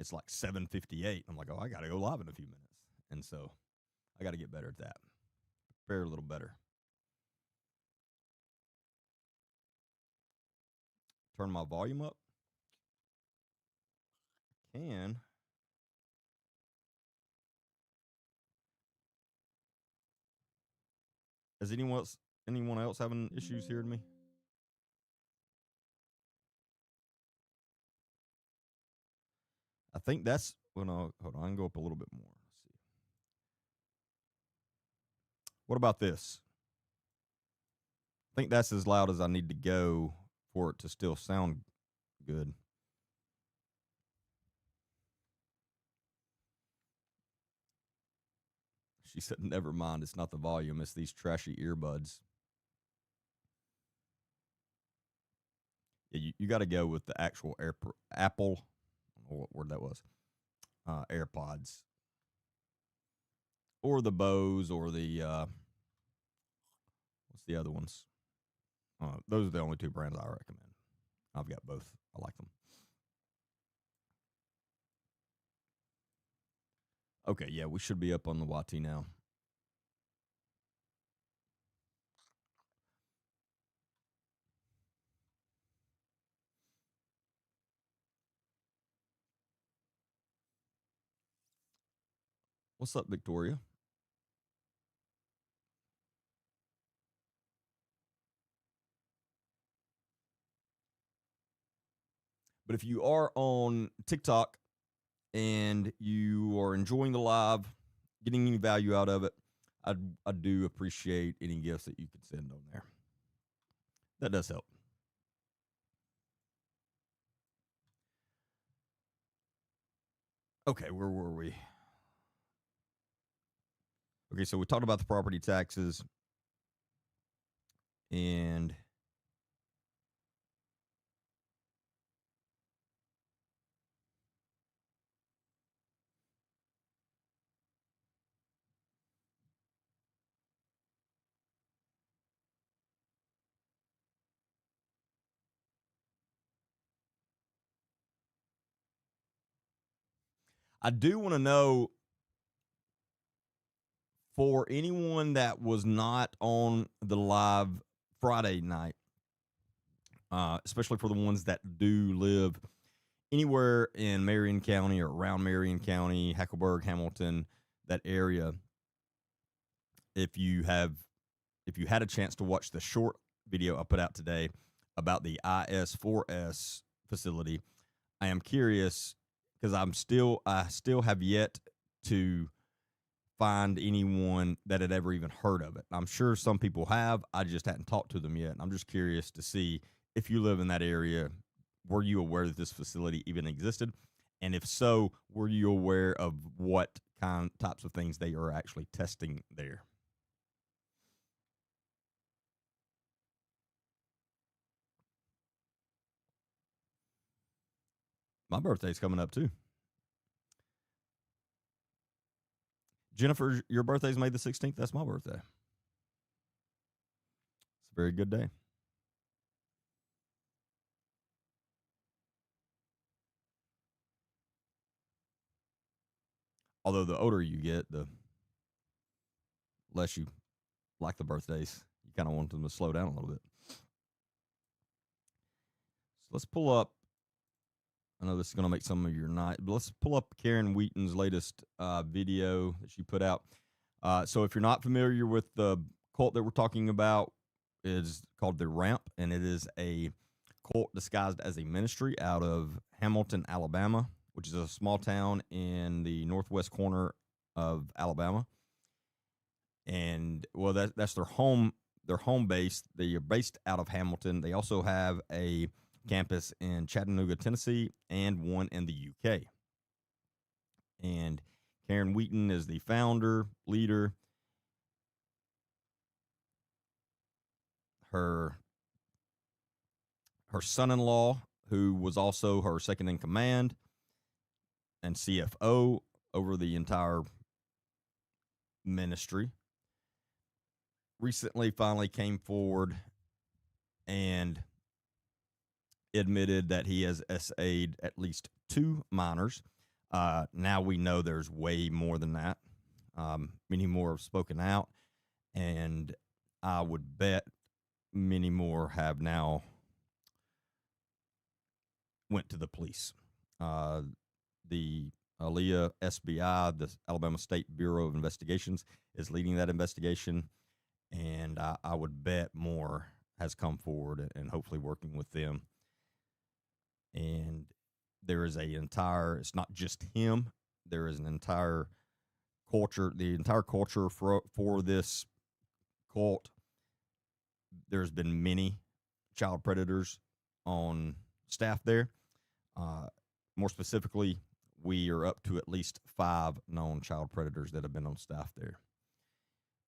it's like 7:58. I'm like, oh, I got to go live in a few minutes. And so I got to get better at that. Prepare a little better. Turn my volume up. Can. Is anyone else having issues hearing me? I think that's well, no, hold on, I can go up a little bit more. Let's see. What about this? I think that's as loud as I need to go for it to still sound good. She said, never mind, it's not the volume, it's these trashy earbuds. Yeah, you got to go with the actual Apple, I don't know what word that was, AirPods. Or the Bose or the, what's the other ones? Those are the only two brands I recommend. I've got both. I like them. Okay, yeah, we should be up on the YT now. What's up, Victoria? But if you are on TikTok and you are enjoying the live, getting any value out of it, I do appreciate any gifts that you can send on there. That does help. Okay, where were we? Okay, so we talked about the property taxes and I do want to know for anyone that was not on the live Friday night, especially for the ones that do live anywhere in Marion County or around Marion County, Hackleburg, Hamilton, that area. If you had a chance to watch the short video I put out today about the IS4S facility, I am curious because I still have yet to find anyone that had ever even heard of it. I'm sure some people have. I just hadn't talked to them yet. And I'm just curious to see if you live in that area, were you aware that this facility even existed? And if so, were you aware of what types of things they are actually testing there? My birthday's coming up too. Jennifer, your birthday's May the 16th. That's my birthday. It's a very good day. Although the older you get, the less you like the birthdays. You kind of want them to slow down a little bit. So let's pull up. I know this is going to make some of your night, but let's pull up Karen Wheaton's latest video that she put out. So if you're not familiar with the cult that we're talking about, it's called The Ramp, and it is a cult disguised as a ministry out of Hamilton, Alabama, which is a small town in the northwest corner of Alabama. And well, that's their home base. They are based out of Hamilton. They also have a campus in Chattanooga, Tennessee, and one in the UK. And Karen Wheaton is the founder, leader. Her son-in-law, who was also her second in command and CFO over the entire ministry, recently finally came forward and admitted that he has SA'd at least 2 minors. Now we know there's way more than that. Many more have spoken out, and I would bet many more have now went to the police. The Aaliyah SBI, the Alabama State Bureau of Investigations, is leading that investigation, and I would bet more has come forward and hopefully working with them. And there is it's not just him, there is an entire culture, the entire culture for this cult. There's been many child predators on staff there. More specifically, we are up to at least 5 known child predators that have been on staff there.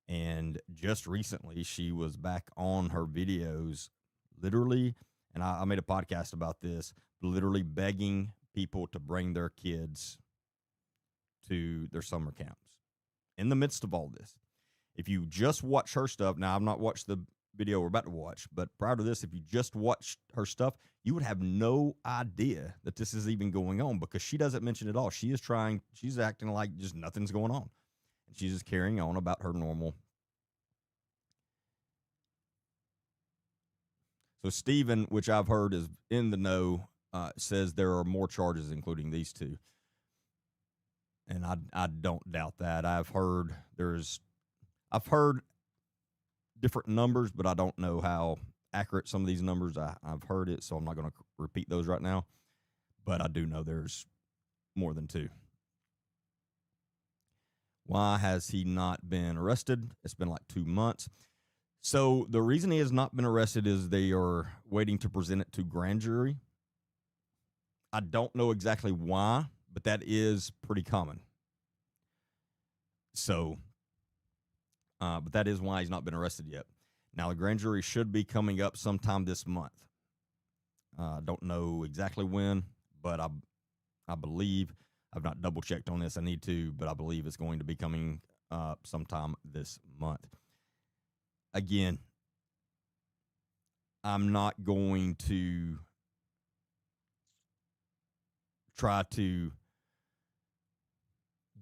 And just recently, she was back on her videos, literally, and I made a podcast about this, literally begging people to bring their kids to their summer camps in the midst of all this. If you just watch her stuff, now I've not watched the video we're about to watch, but prior to this, if you just watched her stuff, you would have no idea that this is even going on, because she doesn't mention it all. She's acting like just nothing's going on. And she's just carrying on about her normal. So Stephen, which I've heard is in the know, says there are more charges, including these 2. And I don't doubt that. I've heard different numbers, but I don't know how accurate some of these numbers. I've heard it, so I'm not going to repeat those right now. But I do know there's more than 2. Why has he not been arrested? It's been like 2 months. So the reason he has not been arrested is they are waiting to present it to grand jury. I don't know exactly why, but that is pretty common. So, but that is why he's not been arrested yet. Now, the grand jury should be coming up sometime this month. I don't know exactly when, but I believe, I've not double checked on this, I need to, but I believe it's going to be coming sometime this month. Again, I'm not going to try to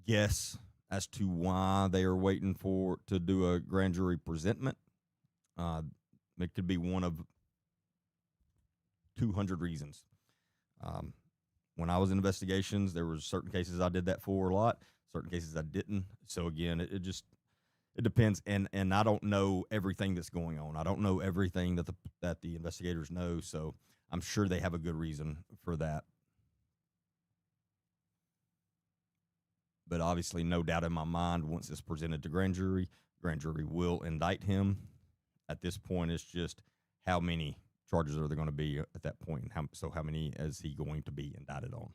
guess as to why they are waiting to do a grand jury presentment. It could be one of 200 reasons. When I was in investigations, there were certain cases I did that for a lot, certain cases I didn't. So again, it depends, and I don't know everything that's going on. I don't know everything that the investigators know, so I'm sure they have a good reason for that. But obviously, no doubt in my mind, once it's presented to grand jury will indict him. At this point, it's just how many charges are there going to be at that point, and how many is he going to be indicted on?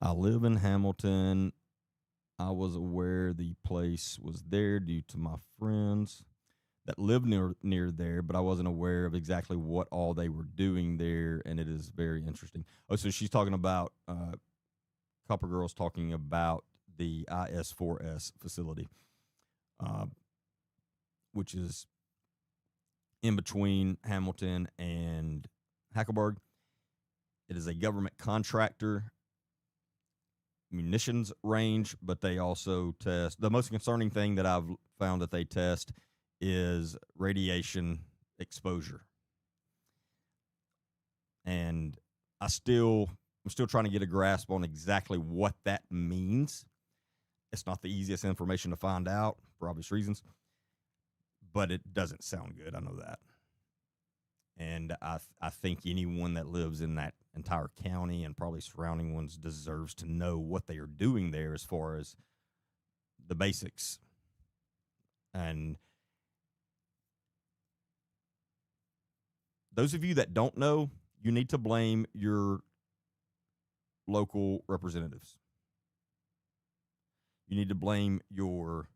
I live in Hamilton. I was aware the place was there due to my friends that live near there, but I wasn't aware of exactly what all they were doing there, and it is very interesting. Oh, so she's talking about Copper Girl's talking about the IS4S facility, which is in between Hamilton and Hackleburg. It is a government contractor munitions range, but they also test. The most concerning thing that I've found that they test is radiation exposure. And I'm still trying to get a grasp on exactly what that means. It's not the easiest information to find out for obvious reasons, but it doesn't sound good. I know that. And I think anyone that lives in that entire county and probably surrounding ones deserves to know what they are doing there as far as the basics. And those of you that don't know, you need to blame your local representatives. You need to blame your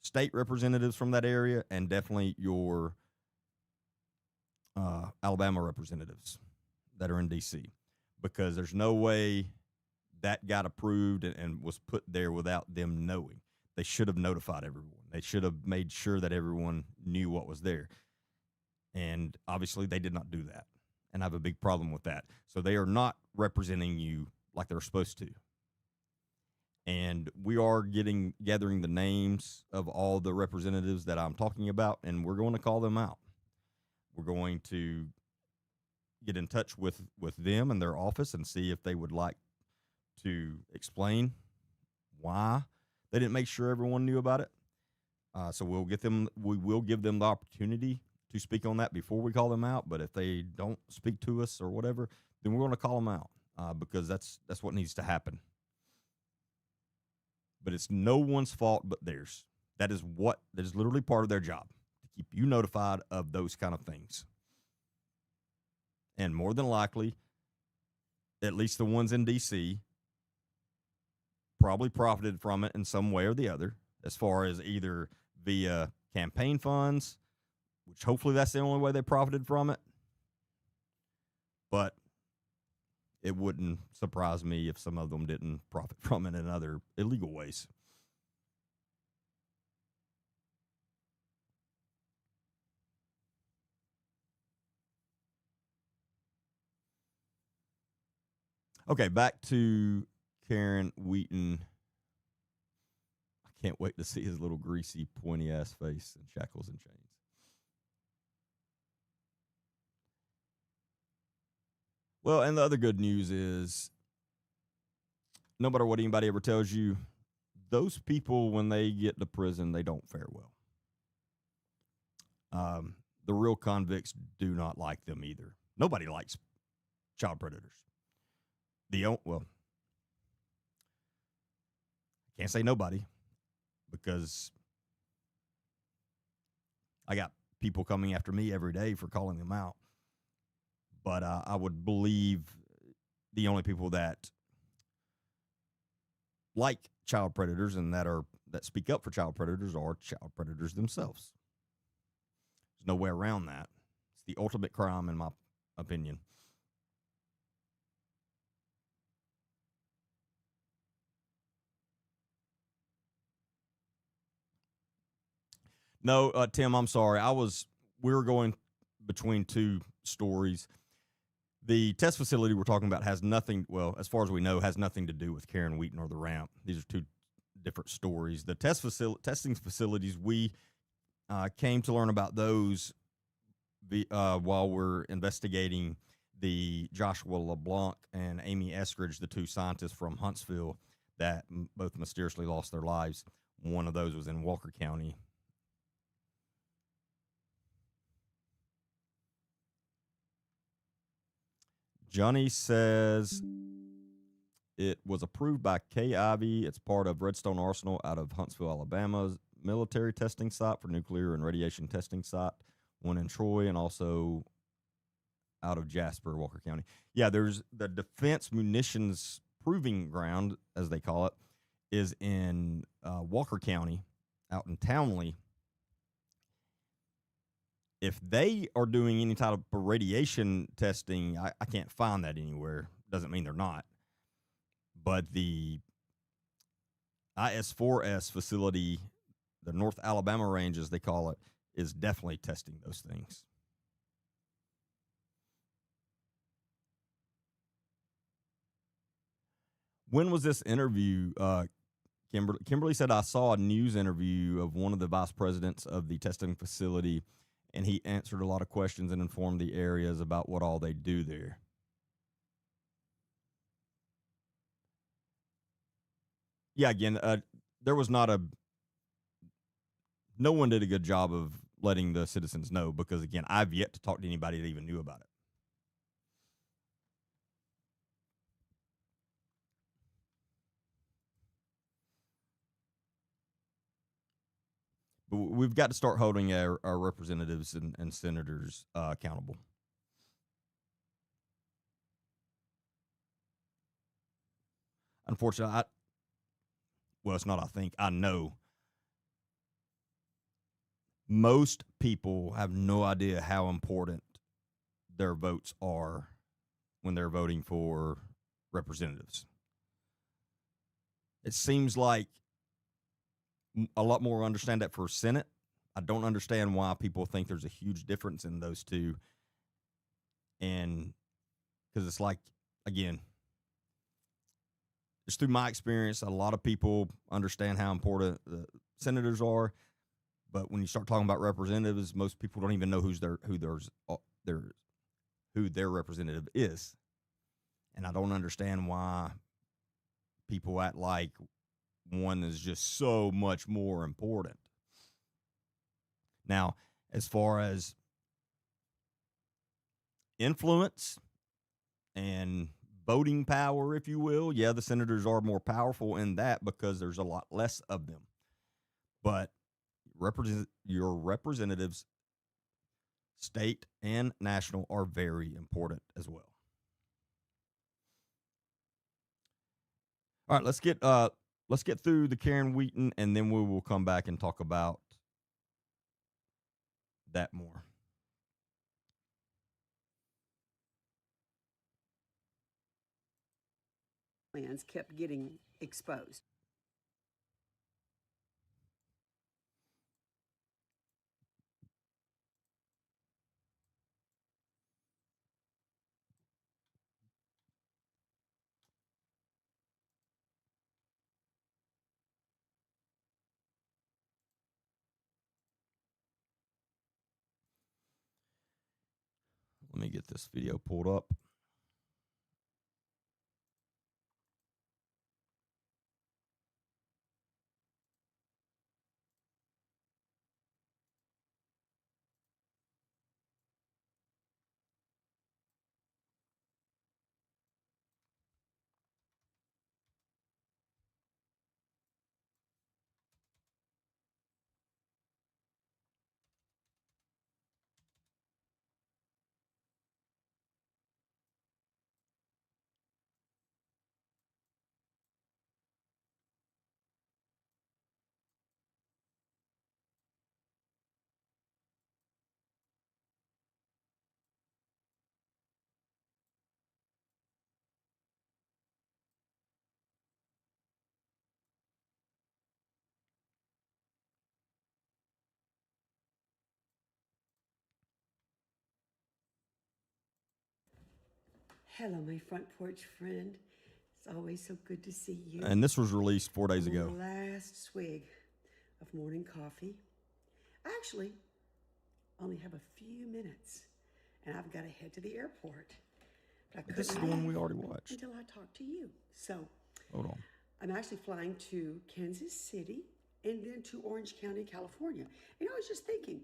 state representatives from that area, and definitely your Alabama representatives that are in D.C., because there's no way that got approved and was put there without them knowing. They should have notified everyone. They should have made sure that everyone knew what was there. And obviously, they did not do that. And I have a big problem with that. So they are not representing you like they're supposed to. And we are gathering the names of all the representatives that I'm talking about, and we're going to call them out. We're going to get in touch with them and their office and see if they would like to explain why they didn't make sure everyone knew about it. So we will give them the opportunity to speak on that before we call them out. But if they don't speak to us or whatever, then we're going to call them out because that's what needs to happen. But it's no one's fault but theirs. That is literally part of their job, to keep you notified of those kind of things. And more than likely, at least the ones in D.C., probably profited from it in some way or the other, as far as either via campaign funds, which hopefully that's the only way they profited from it. But it wouldn't surprise me if some of them didn't profit from it in other illegal ways. Okay, back to Karen Wheaton. I can't wait to see his little greasy, pointy-ass face in shackles and chains. Well, and the other good news is, no matter what anybody ever tells you, those people, when they get to prison, they don't fare well. The real convicts do not like them either. Nobody likes child predators. Well, can't say nobody, because I got people coming after me every day for calling them out. But I would believe the only people that like child predators and that speak up for child predators are child predators themselves. There's no way around that. It's the ultimate crime, in my opinion. No, Tim, I'm sorry. We were going between two stories. The test facility we're talking about has nothing, well, as far as we know, has nothing to do with Karen Wheaton or the ramp. These are two different stories. The testing facilities, we came to learn about those while we're investigating the Joshua LeBlanc and Amy Eskridge, the two scientists from Huntsville that both mysteriously lost their lives. One of those was in Walker County. Johnny says it was approved by Kay Ivey. It's part of Redstone Arsenal out of Huntsville, Alabama's military testing site for nuclear and radiation testing site, one in Troy, and also out of Jasper, Walker County. Yeah, there's the Defense Munitions Proving Ground, as they call it, is in Walker County, out in Townley. If they are doing any type of radiation testing, I can't find that anywhere. Doesn't mean they're not. But the IS-4S facility, the North Alabama range, as they call it, is definitely testing those things. When was this interview? Kimberly said, I saw a news interview of one of the vice presidents of the testing facility, and he answered a lot of questions and informed the areas about what all they do there. Yeah, again, there was not no one did a good job of letting the citizens know, because, again, I've yet to talk to anybody that even knew about it. But we've got to start holding our representatives and senators accountable. Unfortunately, it's not, I know. Most people have no idea how important their votes are when they're voting for representatives. It seems like a lot more understand that for Senate. I don't understand why people think there's a huge difference in those two. And because it's like, again, just through my experience, a lot of people understand how important the senators are. But when you start talking about representatives, most people don't even know who their representative is. And I don't understand why people act like one is just so much more important. Now, as far as influence and voting power, if you will, yeah, the senators are more powerful in that because there's a lot less of them. But your representatives, state and national, are very important as well. All right, let's get through the Karen Wheaton, and then we will come back and talk about that more. Plans kept getting exposed. Let me get this video pulled up. Hello, my front porch friend. It's always so good to see you. And this was released 4 days I'm on ago. the last swig of morning coffee. I actually only have a few minutes, and I've got to head to the airport. But This is the one we already watched. Until I talk to you. So, hold on. I'm actually flying to Kansas City and then to Orange County, California. And I was just thinking,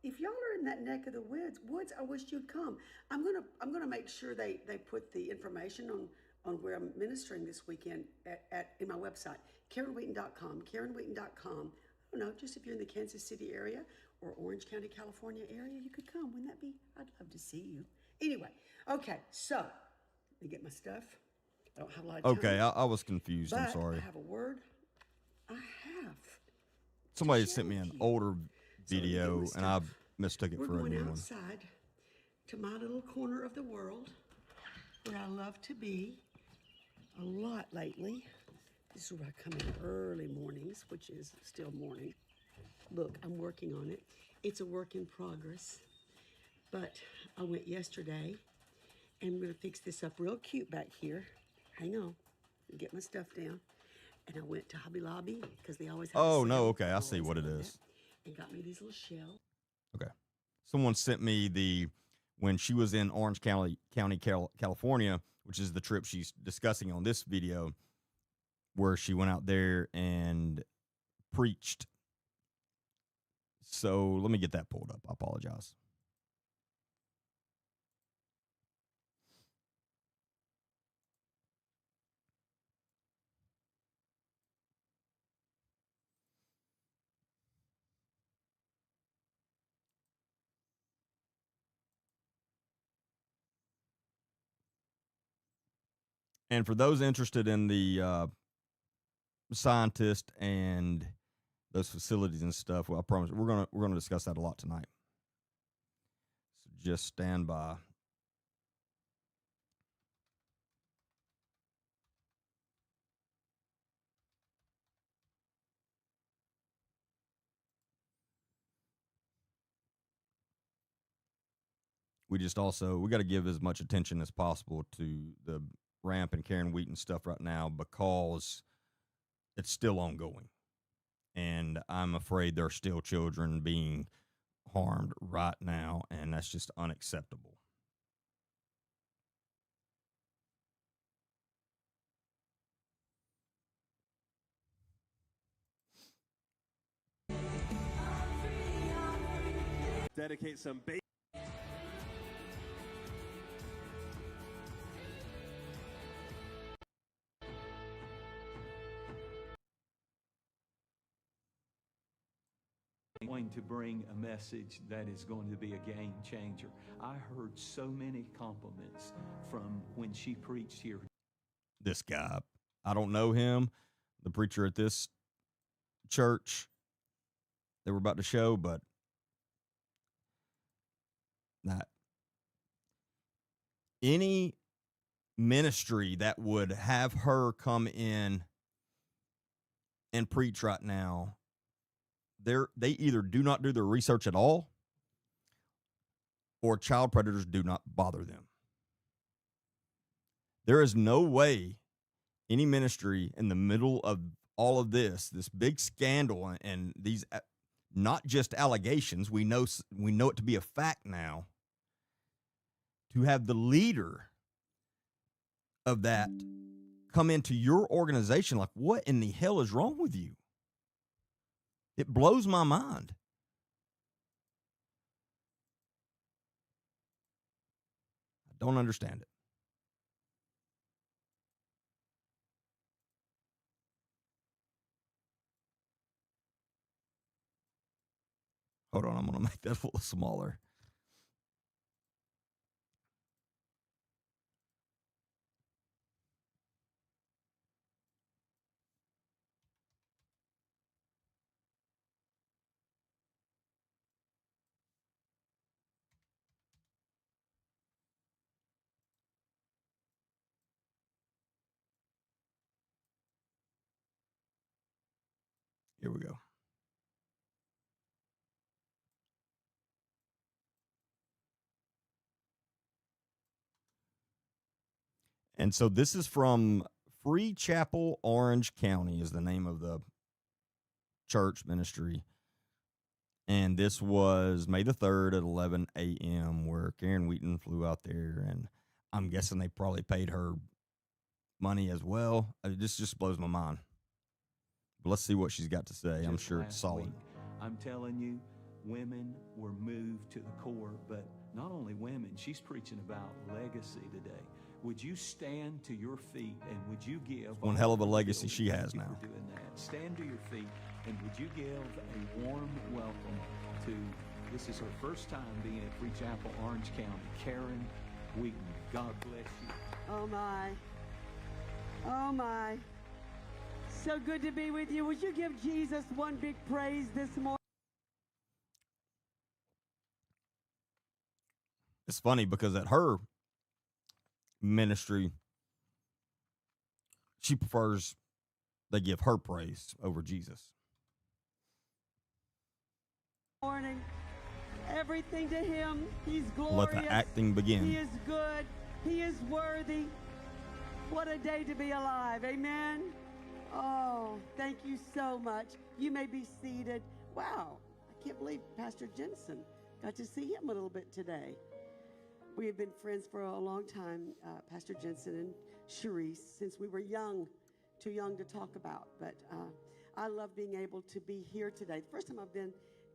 if y'all are in that neck of the woods, I wish you'd come. I'm gonna make sure they put the information on where I'm ministering this weekend in my website, KarenWheaton.com. KarenWheaton.com. I don't know, just if you're in the Kansas City area or Orange County, California area, you could come. Wouldn't that be? I'd love to see you. Anyway, okay, so let me get my stuff. I don't have a lot of time. Okay, I was confused. But I'm sorry. I have a word. I have. Somebody sent me an older video, and I mistook it for a new one. We're going outside to my little corner of the world where I love to be a lot lately. This is where I come in early mornings, which is still morning. Look, I'm working on it. It's a work in progress. But I went yesterday, and I'm going to fix this up real cute back here. Hang on. Get my stuff down. And I went to Hobby Lobby because they always have Oh, no, okay, I see what it is. And got me these little shells. Okay. Someone sent me when she was in Orange County, California, which is the trip she's discussing on this video, where she went out there and preached. So let me get that pulled up. I apologize. And for those interested in the scientist and those facilities and stuff, well, I promise we're gonna discuss that a lot tonight. So just stand by. we got to give as much attention as possible to the Ramp and Karen Wheaton stuff right now because it's still ongoing. And I'm afraid there are still children being harmed right now, and that's just unacceptable. Dedicate some bass. Going to bring a message that is going to be a game changer. I heard so many compliments from when she preached here. This guy, I don't know him, the preacher at this church they were about to show, but not any ministry that would have her come in and preach right now, they either do not do their research at all or child predators do not bother them. There is no way any ministry in the middle of all of this big scandal and these not just allegations, we know it to be a fact now, to have the leader of that come into your organization. Like, what in the hell is wrong with you? It blows my mind. I don't understand it. Hold on, I'm going to make that a little smaller. Here we go. And so this is from Free Chapel, Orange County is the name of the church ministry. And this was May the 3rd at 11 a.m. where Karen Wheaton flew out there. And I'm guessing they probably paid her money as well. This just blows my mind. But let's see what she's got to say. I'm sure it's solid. I'm telling you, women were moved to the core, but not only women, she's preaching about legacy today. Would you stand to your feet and would you give one hell of a legacy she has now? For doing that. Stand to your feet and would you give a warm welcome to, this is her first time being at Free Chapel, Orange County, Karen Wheaton. God bless you. Oh my. Oh my. So good to be with you. Would you give Jesus one big praise this morning? It's funny because at her ministry, she prefers they give her praise over Jesus. Morning. Everything to him. He's glorious. Let the acting begin. He is good. He is worthy. What a day to be alive. Amen. Oh, thank you so much. You may be seated. Wow. I can't believe Pastor Jensen got to see him a little bit today. We have been friends for a long time, Pastor Jensen and Sharice, since we were young, too young to talk about. But I love being able to be here today. The first time I've been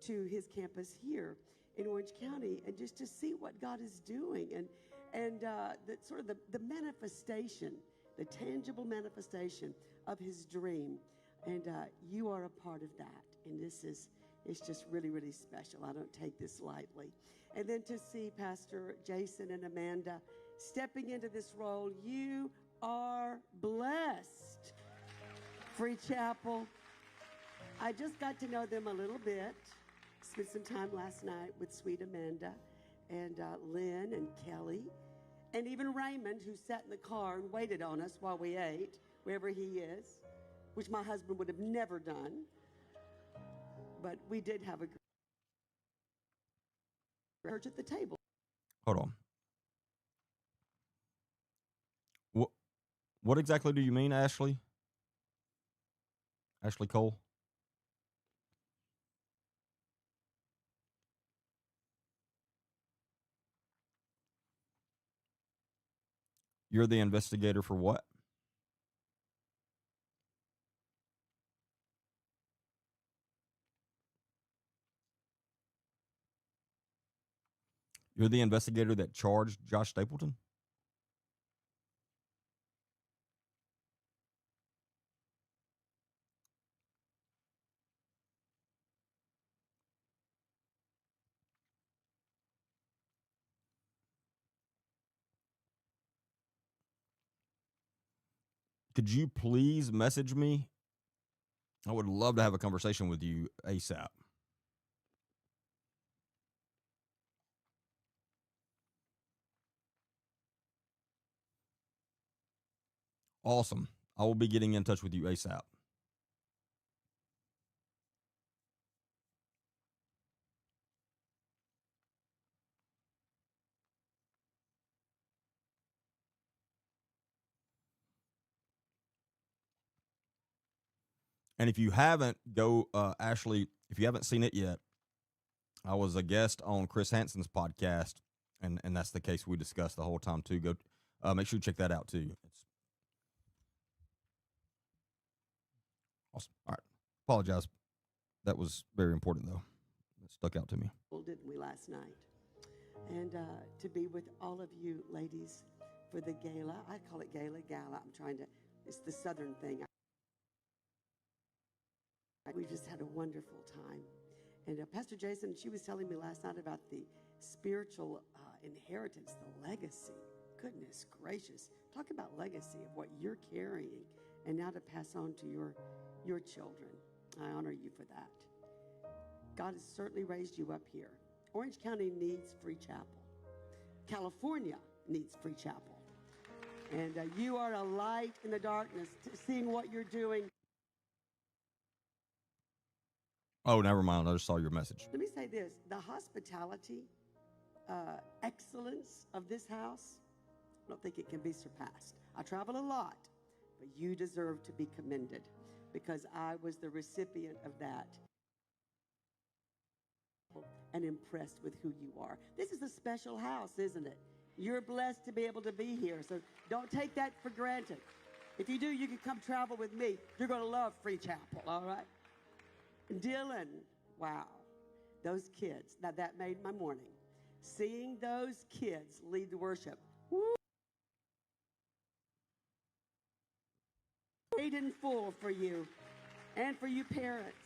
to his campus here in Orange County, and just to see what God is doing, and the sort of the manifestation, the tangible manifestation of his dream. And you are a part of that. And it's just really, really special. I don't take this lightly. And then to see Pastor Jason and Amanda stepping into this role, you are blessed. Free Chapel. I just got to know them a little bit. Spent some time last night with sweet Amanda and Lynn and Kelly and even Raymond, who sat in the car and waited on us while we ate, wherever he is, which my husband would have never done. But we did have a church at the table. Hold on. What what exactly do you mean, Ashley? Ashley Cole? You're the investigator for what? You're the investigator that charged Josh Stapleton? Could you please message me? I would love to have a conversation with you ASAP. Awesome. I will be getting in touch with you ASAP. And if you haven't, go Ashley. If you haven't seen it yet, I was a guest on Chris Hansen's podcast, and that's the case we discussed the whole time too. Go, make sure you check that out too. It's awesome. All right, apologize. That was very important though. It stuck out to me. Well, didn't we last night? And to be with all of you ladies for the gala. I call it gala. I'm trying to, it's the Southern thing. We just had a wonderful time. And Pastor Jason, she was telling me last night about the spiritual inheritance, the legacy. Goodness gracious. Talk about legacy of what you're carrying and now to pass on to your children. I honor you for that. God has certainly raised you up here. Orange County needs Free Chapel. California needs Free Chapel. And you are a light in the darkness, seeing what you're doing. Oh, never mind. I just saw your message. Let me say this. The hospitality, excellence of this house, I don't think it can be surpassed. I travel a lot, but you deserve to be commended because I was the recipient of that and impressed with who you are. This is a special house, isn't it? You're blessed to be able to be here, so don't take that for granted. If you do, you can come travel with me. You're going to love Free Chapel, all right? Dylan, wow, those kids. Now that made my morning. Seeing those kids lead the worship. Woo! Paid in full for you and for you parents.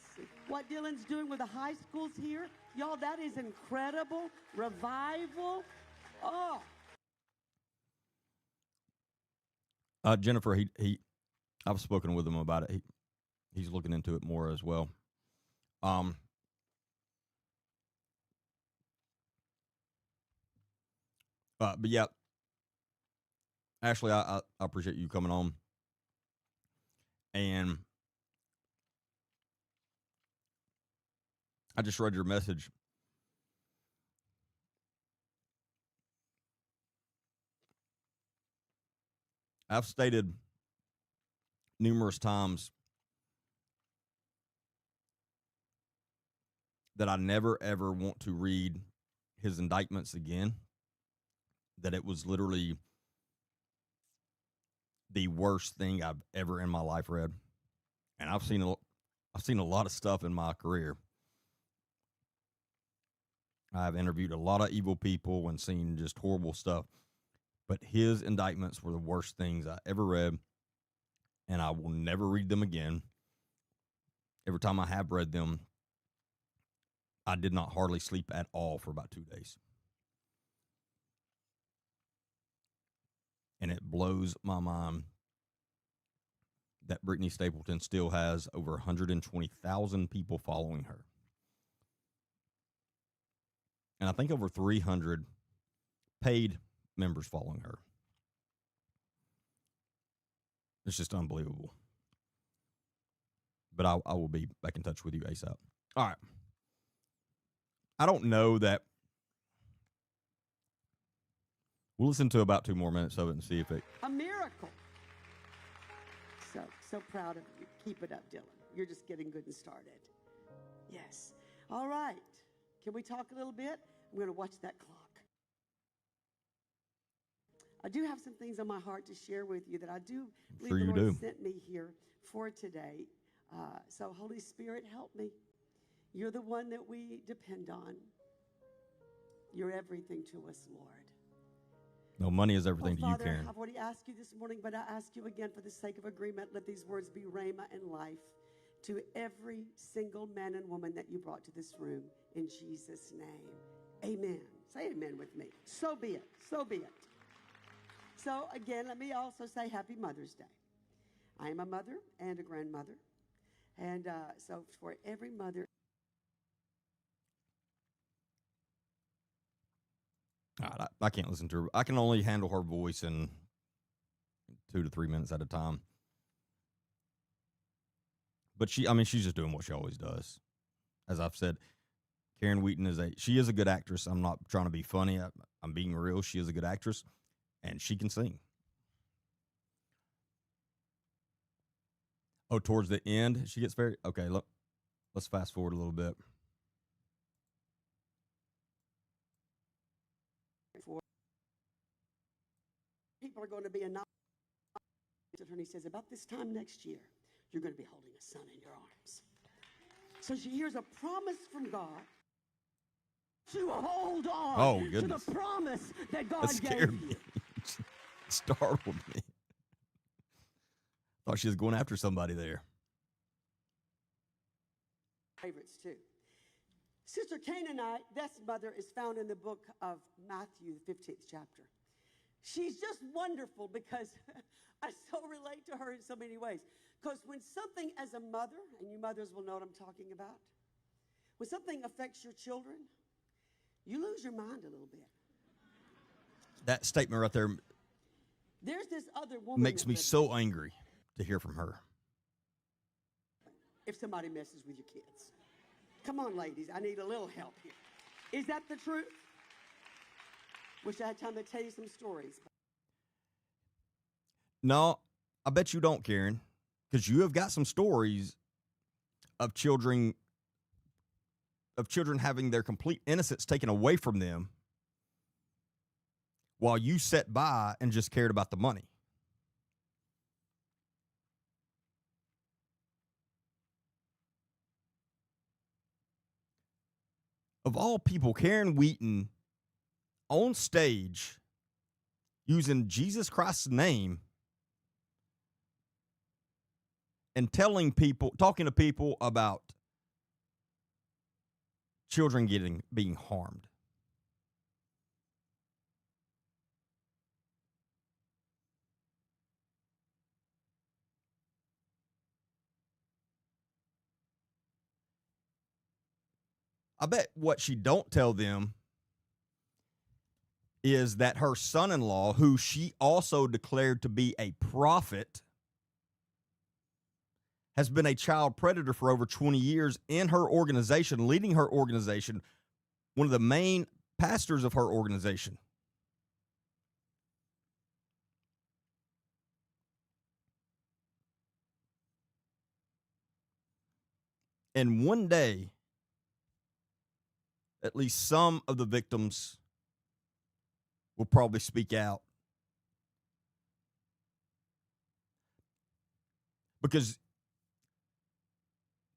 What Dylan's doing with the high schools here, y'all, that is incredible. Revival. Oh. Jennifer, I've spoken with him about it. He's looking into it more as well. But yeah, Ashley, I appreciate you coming on. And I just read your message. I've stated numerous times that I never, ever want to read his indictments again, that it was literally the worst thing I've ever in my life read. And I've seen a lot of stuff in my career. I've interviewed a lot of evil people and seen just horrible stuff. But his indictments were the worst things I ever read, and I will never read them again. Every time I have read them, I did not hardly sleep at all for about 2 days. And it blows my mind that Brittany Stapleton still has over 120,000 people following her. And I think over 300 paid members following her. It's just unbelievable. But I will be back in touch with you ASAP. All right. I don't know that We'll listen to about 2 more minutes of it and see if it. A miracle. So proud of you. Keep it up, Dylan. You're just getting good and started. Yes. All right. Can we talk a little bit? I'm going to watch that clock. I do have some things on my heart to share with you that I do believe the Lord sent me here for today. So, Holy Spirit, help me. You're the one that we depend on. You're everything to us, Lord. No, money is everything to Father, you, Karen. I've already asked you this morning, but I ask you again for the sake of agreement, let these words be rhema and life to every single man and woman that you brought to this room. In Jesus' name, amen. Say amen with me. So be it. So be it. So again, let me also say Happy Mother's Day. I am a mother and a grandmother. And so for every mother. God, I can't listen to her. I can only handle her voice in 2 to 3 minutes at a time. But she's just doing what she always does. As I've said, Karen Wheaton she is a good actress. I'm not trying to be funny. I'm being real. She is a good actress, and she can sing. Oh, towards the end, she gets very okay. Look, let's fast forward a little bit. People are going to be anonymous. And he says, about this time next year, you're going to be holding a son in your arms. So she hears a promise from God to hold on to the promise that God that scared gave me. you. Startled me. Thought she was going after somebody there. Favorites too. Sister Canaanite, that's mother, is found in the book of Matthew, the 15th chapter. She's just wonderful because I so relate to her in so many ways. Because when something as a mother, and you mothers will know what I'm talking about, when something affects your children, you lose your mind a little bit. That statement right there There's this other woman makes me so angry to hear from her. If somebody messes with your kids. Come on, ladies, I need a little help here. Is that the truth? Wish I had time to tell you some stories. No, I bet you don't, Karen, because you have got some stories of children having their complete innocence taken away from them while you sat by and just cared about the money. Of all people, Karen Wheaton on stage using Jesus Christ's name and talking to people about children being harmed. I bet what she don't tell them is that her son-in-law, who she also declared to be a prophet, has been a child predator for over 20 years in her organization, leading her organization, one of the main pastors of her organization. And one day, at least some of the victims will probably speak out. Because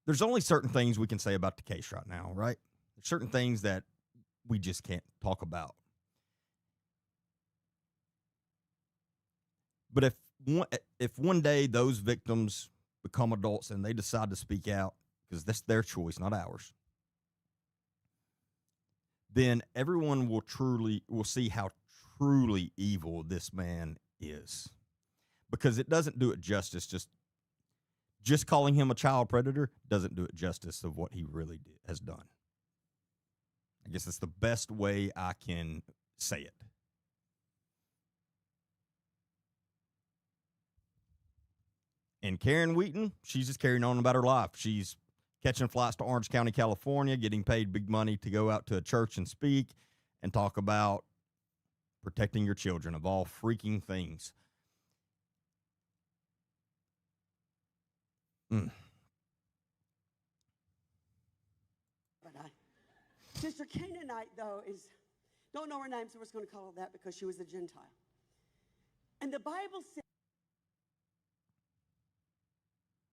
there's only certain things we can say about the case right now, right? There's certain things that we just can't talk about. But if one day those victims become adults and they decide to speak out, because that's their choice, not ours, then everyone will see how truly evil this man is. Because it doesn't do it justice. Just calling him a child predator doesn't do it justice of what he really has done. I guess that's the best way I can say it. And Karen Wheaton, she's just carrying on about her life. She's catching flights to Orange County, California, getting paid big money to go out to a church and speak and talk about protecting your children of all freaking things. Mm. Sister Canaanite, though, don't know her name, so we're just going to call her that because she was a Gentile. And the Bible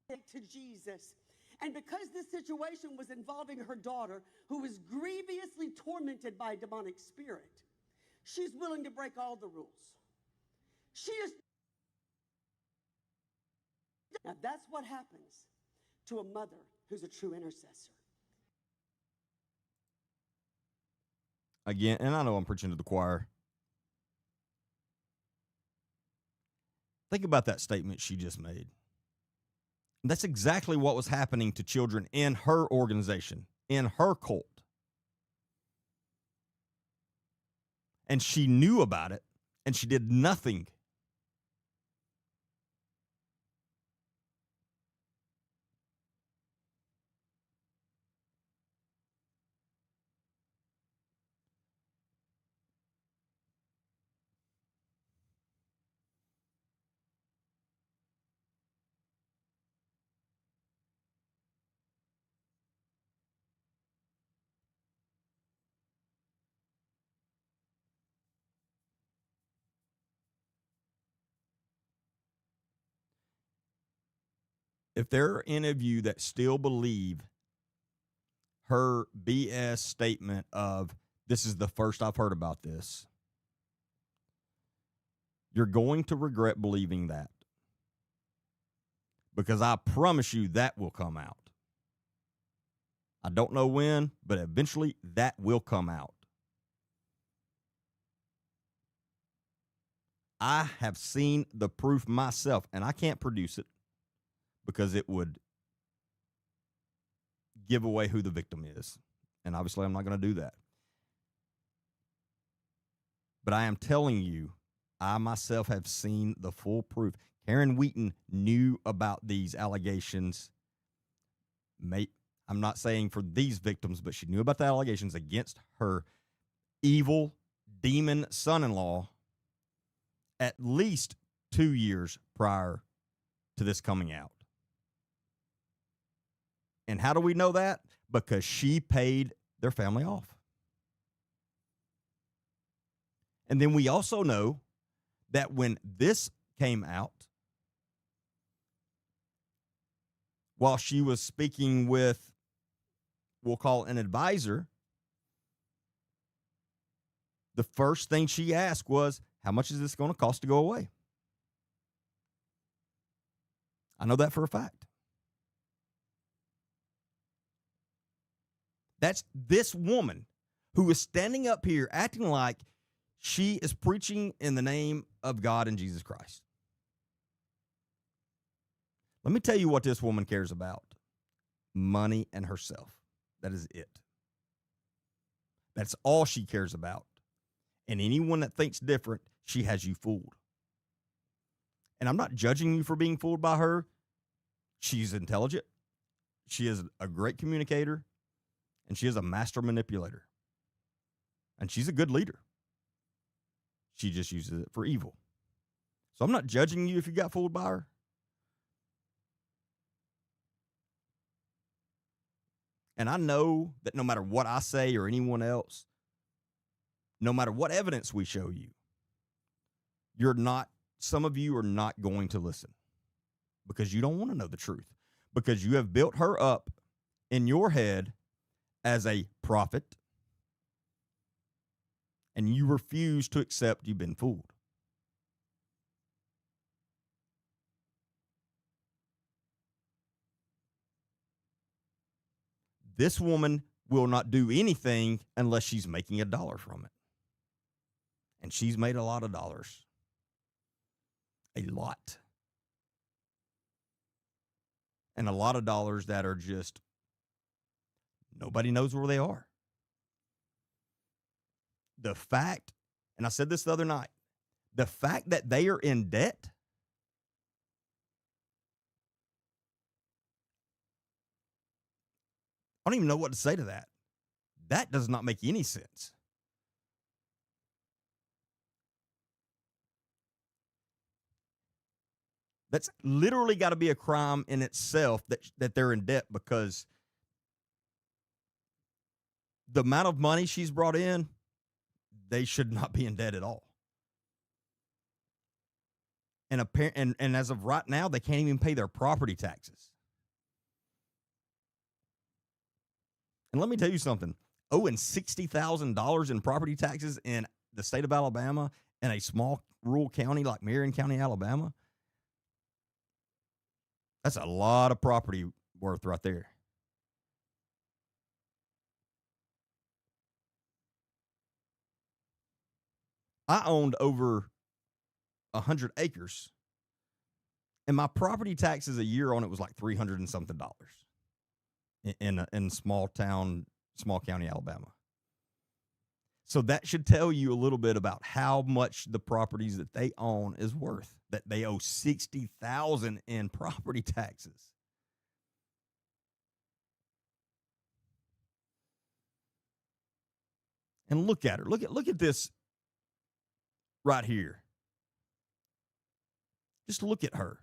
says to Jesus, and because this situation was involving her daughter, who was grievously tormented by a demonic spirit, she's willing to break all the rules. She is. Now that's what happens to a mother who's a true intercessor. Again, and I know I'm preaching to the choir. Think about that statement she just made. That's exactly what was happening to children in her organization, in her cult. And she knew about it, and she did nothing. If there are any of you that still believe her BS statement of, this is the first I've heard about this, you're going to regret believing that. Because I promise you that will come out. I don't know when, but eventually that will come out. I have seen the proof myself, and I can't produce it because it would give away who the victim is. And obviously I'm not going to do that. But I am telling you, I myself have seen the full proof. Karen Wheaton knew about these allegations. I'm not saying for these victims, but she knew about the allegations against her evil demon son-in-law at least 2 years prior to this coming out. And how do we know that? Because she paid their family off. And then we also know that when this came out, while she was speaking with, we'll call an advisor, the first thing she asked was, how much is this going to cost to go away? I know that for a fact. That's this woman who is standing up here acting like she is preaching in the name of God and Jesus Christ. Let me tell you what this woman cares about. Money and herself. That is it. That's all she cares about. And anyone that thinks different, she has you fooled. And I'm not judging you for being fooled by her. She's intelligent. She is a great communicator. And she is a master manipulator. And she's a good leader. She just uses it for evil. So I'm not judging you if you got fooled by her. And I know that no matter what I say or anyone else, no matter what evidence we show you, some of you are not going to listen because you don't want to know the truth, because you have built her up in your head as a prophet and you refuse to accept you've been fooled. This woman will not do anything unless she's making $1 from it. And she's made a lot of dollars. A lot. And a lot of dollars that are just, nobody knows where they are. The fact, and I said this the other night, the fact that they are in debt, I don't even know what to say to that. That does not make any sense. That's literally got to be a crime in itself that they're in debt, because the amount of money she's brought in, they should not be in debt at all. And as of right now, they can't even pay their property taxes. And let me tell you something. Owing $60,000 in property taxes in the state of Alabama, in a small rural county like Marion County, Alabama, that's a lot of property worth right there. I owned over 100 acres, and my property taxes a year on it was like $300 and something in small county Alabama. So that should tell you a little bit about how much the properties that they own is worth, that they owe $60,000 in property taxes. And look at her. Look at this right here. Just look at her.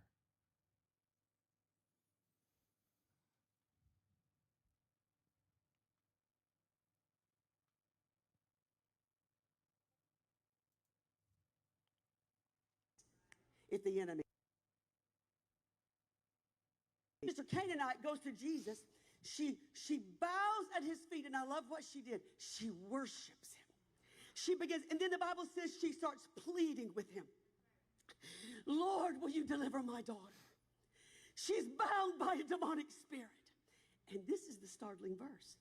If the enemy. Mr. Canaanite goes to Jesus. She bows at his feet, and I love what she did. She worships him. She begins, and then the Bible says she starts pleading with him. Lord, will you deliver my daughter? She's bound by a demonic spirit. And this is the startling verse.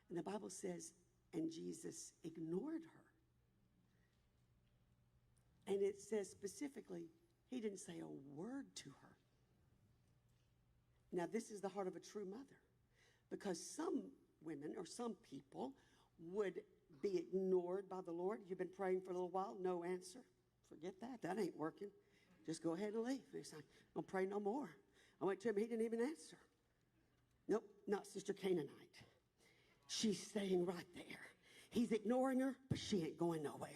And the Bible says, and Jesus ignored her. And it says specifically, he didn't say a word to her. Now, this is the heart of a true mother, because some women or some people would be ignored by the Lord. You've been praying for a little while, no answer. Forget that. That ain't working. Just go ahead and leave. He's like, don't pray no more. I went to him, he didn't even answer. Nope, not Sister Canaanite. She's staying right there. He's ignoring her, but she ain't going nowhere.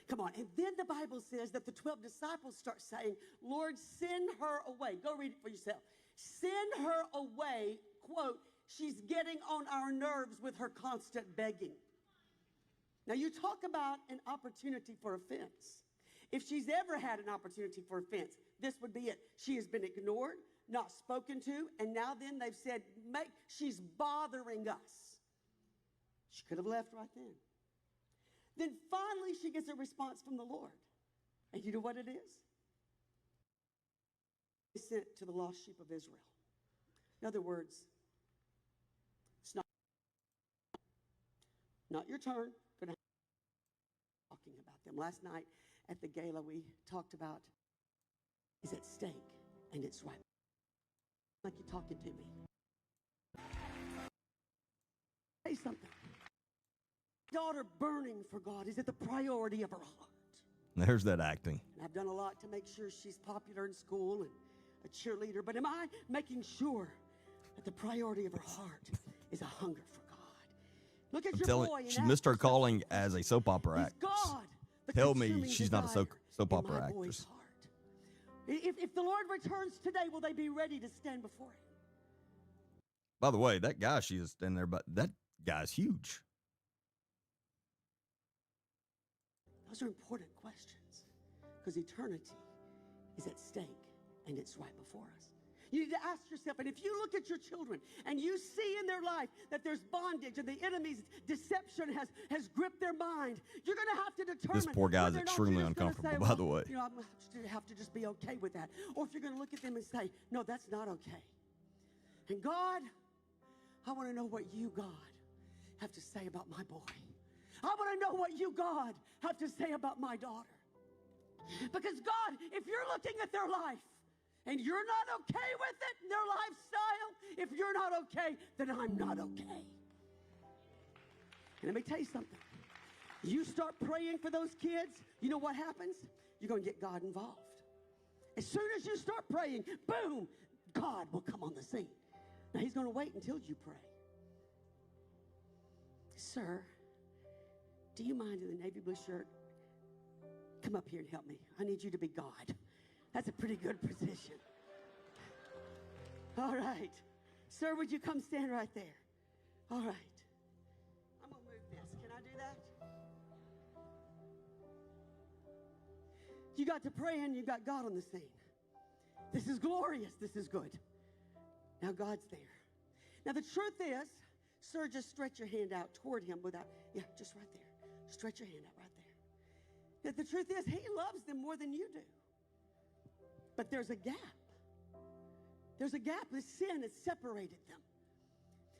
Come on. And then the Bible says that the 12 disciples start saying, Lord, send her away. Go read it for yourself. Send her away. Quote, she's getting on our nerves with her constant begging. Now, you talk about an opportunity for offense. If she's ever had an opportunity for offense, this would be it. She has been ignored, not spoken to, and now then they've said, she's bothering us. She could have left right then. Then finally she gets a response from the Lord. And you know what it is? He sent to the lost sheep of Israel. In other words, it's not your turn. Going to talking about them. Last night at the gala we talked about is at stake, and it's right. Like you're talking to me. Say something. Daughter burning for God. Is it the priority of her heart? There's that acting. And I've done a lot to make sure she's popular in school and a cheerleader, but am I making sure that the priority of her heart is a hunger for God? Look at your boy. She missed her calling as a soap opera actress. God, Tell me she's not a soap opera actress. If the Lord returns today, will they be ready to stand before him? By the way, that guy she is standing there, but that guy's huge. Those are important questions, because eternity is at stake and it's right before us. You need to ask yourself, and if you look at your children and you see in their life that there's bondage and the enemy's deception has gripped their mind, you're going to have to determine. This poor guy's extremely uncomfortable, by the way. You know, I'm going to have to just be okay with that. Or if you're going to look at them and say, no, that's not okay. And God, I want to know what you, God, have to say about my boy. I want to know what you, God, have to say about my daughter. Because, God, if you're looking at their life and you're not okay with it, their lifestyle, if you're not okay, then I'm not okay. And let me tell you something. You start praying for those kids, you know what happens? You're going to get God involved. As soon as you start praying, boom, God will come on the scene. Now, he's going to wait until you pray. Sir, do you mind in the navy blue shirt? Come up here and help me. I need you to be God. That's a pretty good position. All right. Sir, would you come stand right there? All right. I'm going to move this. Can I do that? You got to pray and you got God on the scene. This is glorious. This is good. Now God's there. Now the truth is, sir, just stretch your hand out toward him without, yeah, just right there. Stretch your hand out right there. The truth is, he loves them more than you do. But there's a gap. There's a gap. The sin has separated them.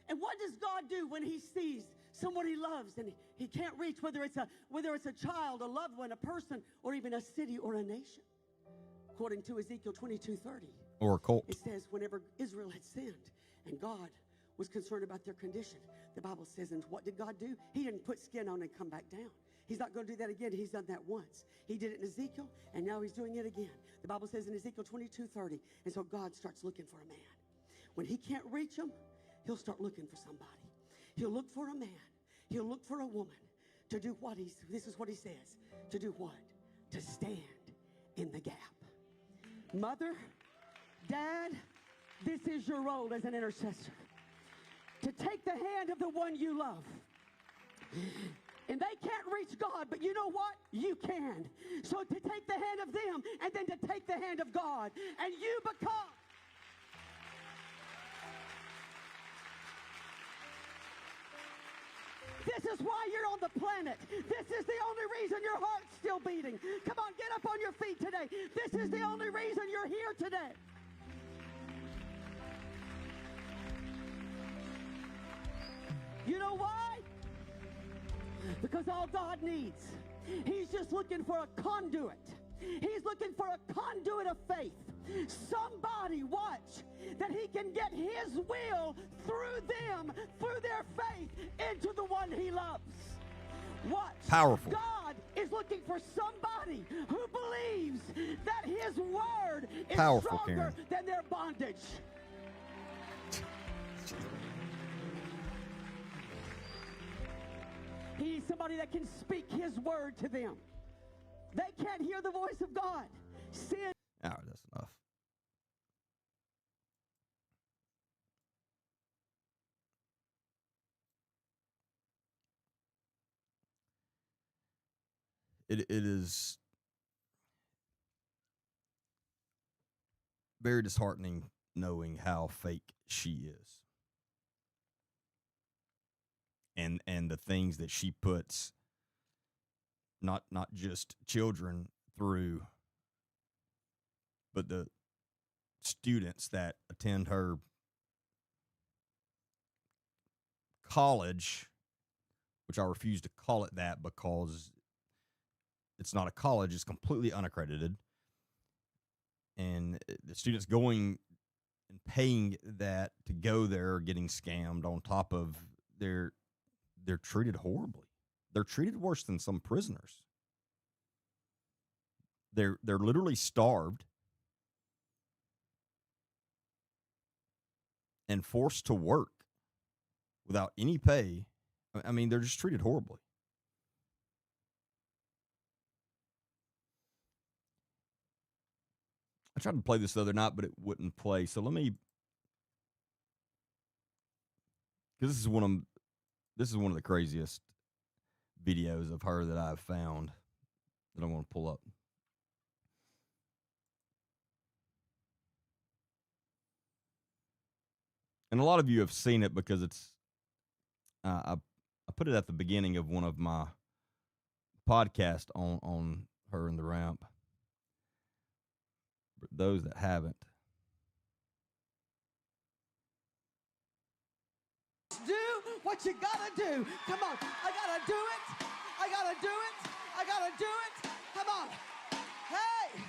And what does God do when he sees someone he loves and he can't reach, whether it's a child, a loved one, a person, or even a city or a nation? According to Ezekiel 22:30. Or a cult. It says whenever Israel had sinned and God was concerned about their condition, the Bible says, and what did God do? He didn't put skin on and come back down. He's not going to do that again. He's done that once. He did it in Ezekiel, and now he's doing it again. The Bible says in Ezekiel 22:30, and so God starts looking for a man. When he can't reach him, he'll start looking for somebody. He'll look for a man. He'll look for a woman to do what this is what he says, to do what? To stand in the gap. Mother, Dad, this is your role as an intercessor. To take the hand of the one you love. And they can't reach God, but you know what? You can. So to take the hand of them and then to take the hand of God. And you become. This is why you're on the planet. This is the only reason your heart's still beating. Come on, get up on your feet today. This is the only reason you're here today. You know why? Because all God needs, he's just looking for a conduit. He's looking for a conduit of faith. Somebody, watch, that he can get his will through them, through their faith, into the one he loves. Watch. Powerful. God is looking for somebody who believes that his word is Powerful, stronger Karen. than their bondage. He needs somebody that can speak his word to them. They can't hear the voice of God. Sin. All right, that's enough. It is very disheartening knowing how fake she is. And the things that she puts not just children through, but the students that attend her college, which I refuse to call it that because it's not a college, it's completely unaccredited. And the students going and paying that to go there are getting scammed on top of they're treated horribly. They're treated worse than some prisoners. They're literally starved and forced to work without any pay. I mean, they're just treated horribly. I tried to play this the other night, but it wouldn't play. So let me, because this is one of the craziest videos of her that I've found that I'm going to pull up. And a lot of you have seen it because it's, I put it at the beginning of one of my podcasts on her and the ramp. But those that haven't. Do what you gotta do. Come on. I gotta do it. I gotta do it. I gotta do it. Come on. Hey.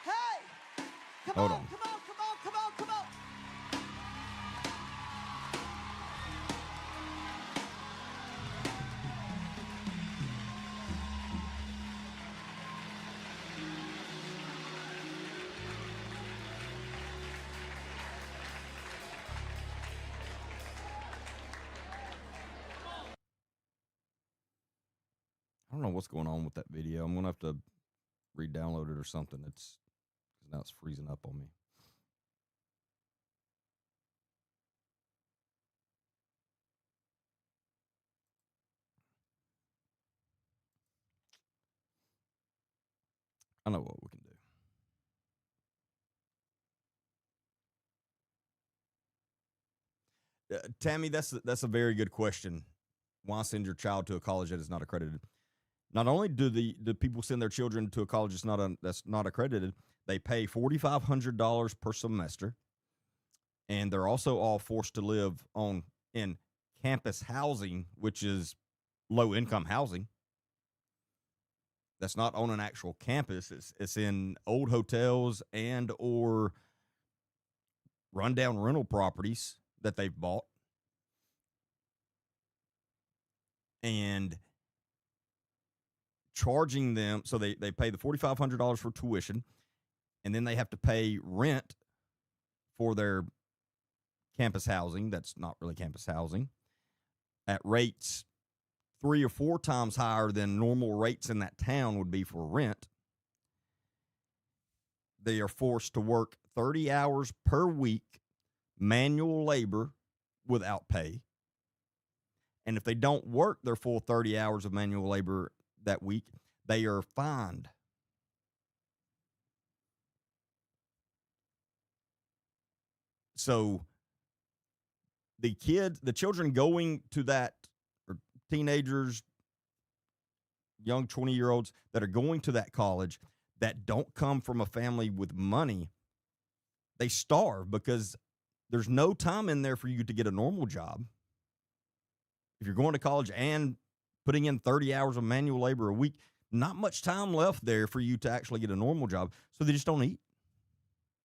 Hey. Come Hold on. on. Come on. Come on. Come on. Come on. I don't know what's going on with that video. I'm going to have to re-download it or something. It's Now it's freezing up on me. I know what we can do. Tammy, that's a very good question. Why send your child to a college that is not accredited? Not only do people send their children to a college that's not accredited, they pay $4,500 per semester, and they're also all forced to live in campus housing, which is low income housing. That's not on an actual campus. It's in old hotels and or rundown rental properties that they've bought. And charging them, so they pay the $4,500 for tuition, and then they have to pay rent for their campus housing that's not really campus housing at rates 3 or 4 times higher than normal rates in that town would be for rent. They are forced to work 30 hours per week, manual labor without pay. And if they don't work their full 30 hours of manual labor that week, they are fined. So the children going to that, or teenagers, young 20-year-olds that are going to that college that don't come from a family with money, they starve because there's no time in there for you to get a normal job. If you're going to college and putting in 30 hours of manual labor a week, not much time left there for you to actually get a normal job. So they just don't eat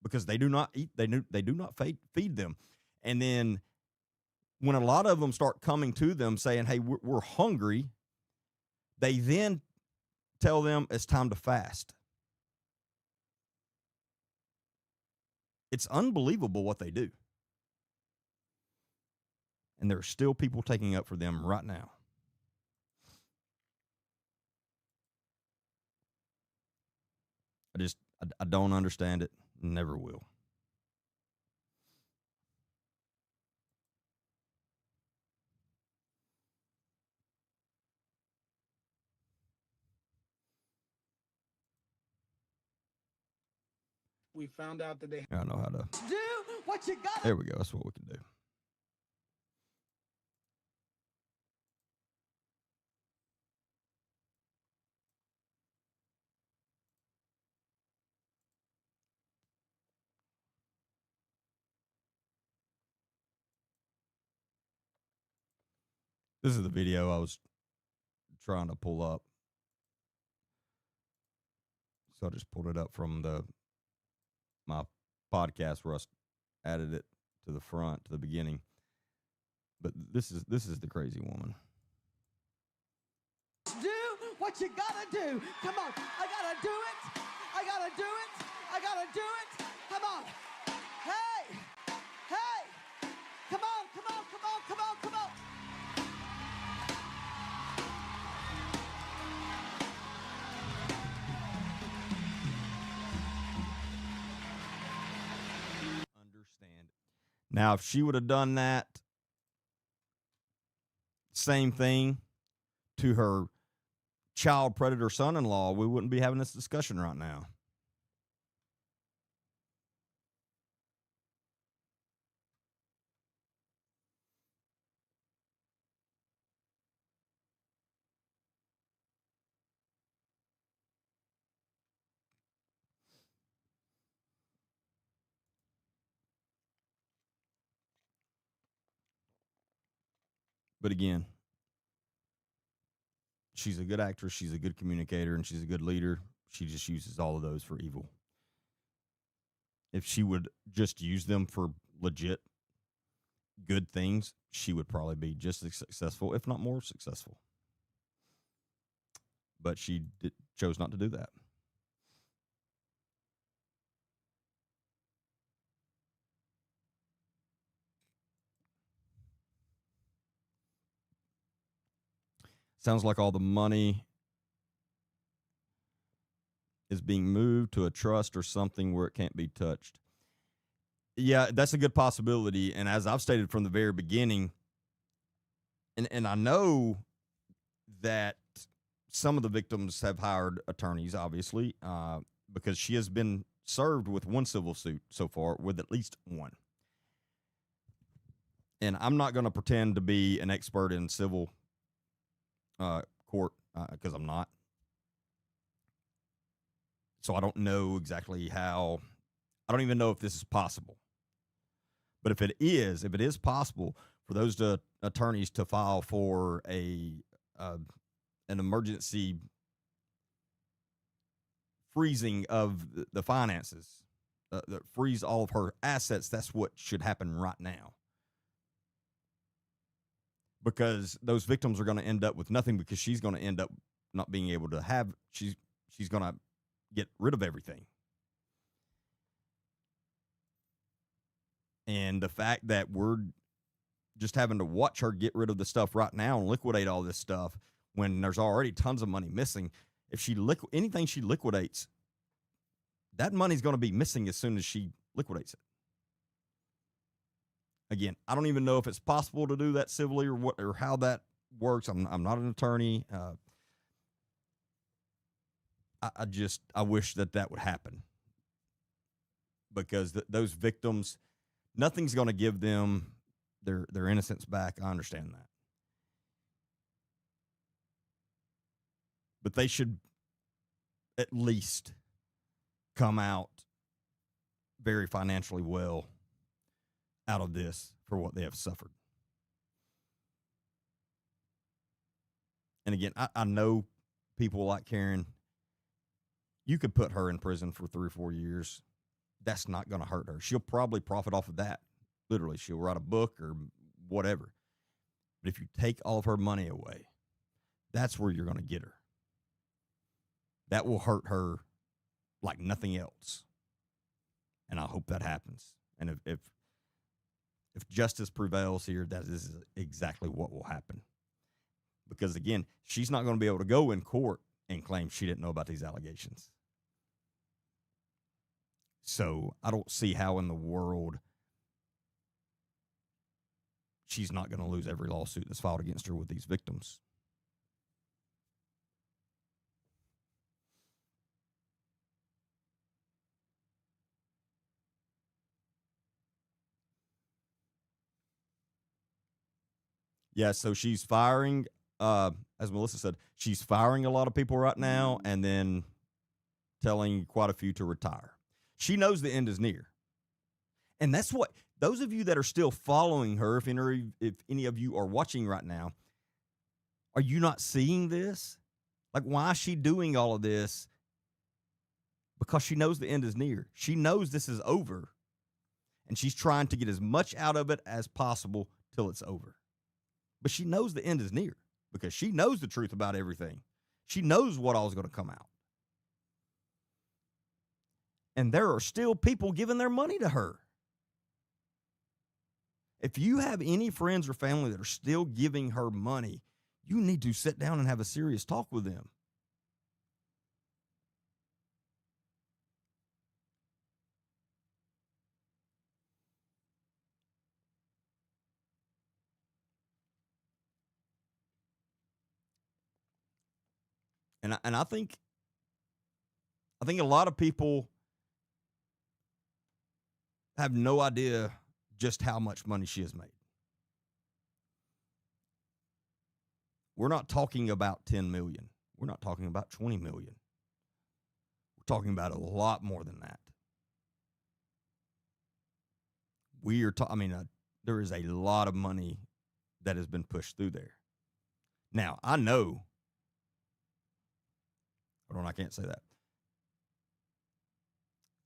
because they do not eat. They do not feed them. And then when a lot of them start coming to them saying, hey, we're hungry, they then tell them it's time to fast. It's unbelievable what they do. And there are still people taking up for them right now. I don't understand it. Never will. We found out that they I don't know how to Do what you got. There we go. That's what we can do. This is the video I was trying to pull up. So I just pulled it up from my podcast where I added it to the front, to the beginning. But this is the crazy woman. Do what you gotta do. Come on. I gotta do it. I gotta do it. I gotta do it. Come on. Hey. Hey. Come on. Come on. Come on. Come on. Come on. Understand. Now, if she would have done that same thing to her child predator son-in-law, we wouldn't be having this discussion right now. But again, she's a good actress, she's a good communicator, and she's a good leader. She just uses all of those for evil. If she would just use them for legit good things, she would probably be just as successful, if not more successful. But she chose not to do that. Sounds like all the money is being moved to a trust or something where it can't be touched. Yeah, that's a good possibility. And as I've stated from the very beginning, and I know that some of the victims have hired attorneys, obviously, because she has been served with one civil suit so far, with at least one. And I'm not going to pretend to be an expert in civil court because I'm not. So I don't know exactly how. I don't even know if this is possible. But if it is possible for those attorneys to file for an emergency freezing of the finances, that freeze all of her assets, that's what should happen right now. Because those victims are going to end up with nothing, because she's going to end up not being able to have, she's going to get rid of everything. And the fact that we're just having to watch her get rid of the stuff right now and liquidate all this stuff when there's already tons of money missing. If she anything she liquidates, that money's going to be missing as soon as she liquidates it. Again, I don't even know if it's possible to do that civilly or how that works. I'm not an attorney. I wish that would happen, because those victims, nothing's going to give them their innocence back. I understand that. But they should at least come out very financially well out of this for what they have suffered. And again, I know people like Karen. You could put her in prison for 3 or 4 years. That's not going to hurt her. She'll probably profit off of that. Literally, she'll write a book or whatever. But if you take all of her money away, that's where you're going to get her. That will hurt her like nothing else. And I hope that happens. And if justice prevails here, that is exactly what will happen. Because again, she's not going to be able to go in court and claim she didn't know about these allegations. So I don't see how in the world she's not going to lose every lawsuit that's filed against her with these victims. Yeah, so she's firing, as Melissa said, she's firing a lot of people right now and then telling quite a few to retire. She knows the end is near. And that's what, those of you that are still following her, if any of you are watching right now, are you not seeing this? Like, why is she doing all of this? Because she knows the end is near. She knows this is over. And she's trying to get as much out of it as possible till it's over. But she knows the end is near because she knows the truth about everything. She knows what all is going to come out. And there are still people giving their money to her. If you have any friends or family that are still giving her money, you need to sit down and have a serious talk with them. And I think a lot of people have no idea just how much money she has made. We're not talking about 10 million. We're not talking about 20 million. We're talking about a lot more than that. There is a lot of money that has been pushed through there. Now, I know. Hold on, I can't say that.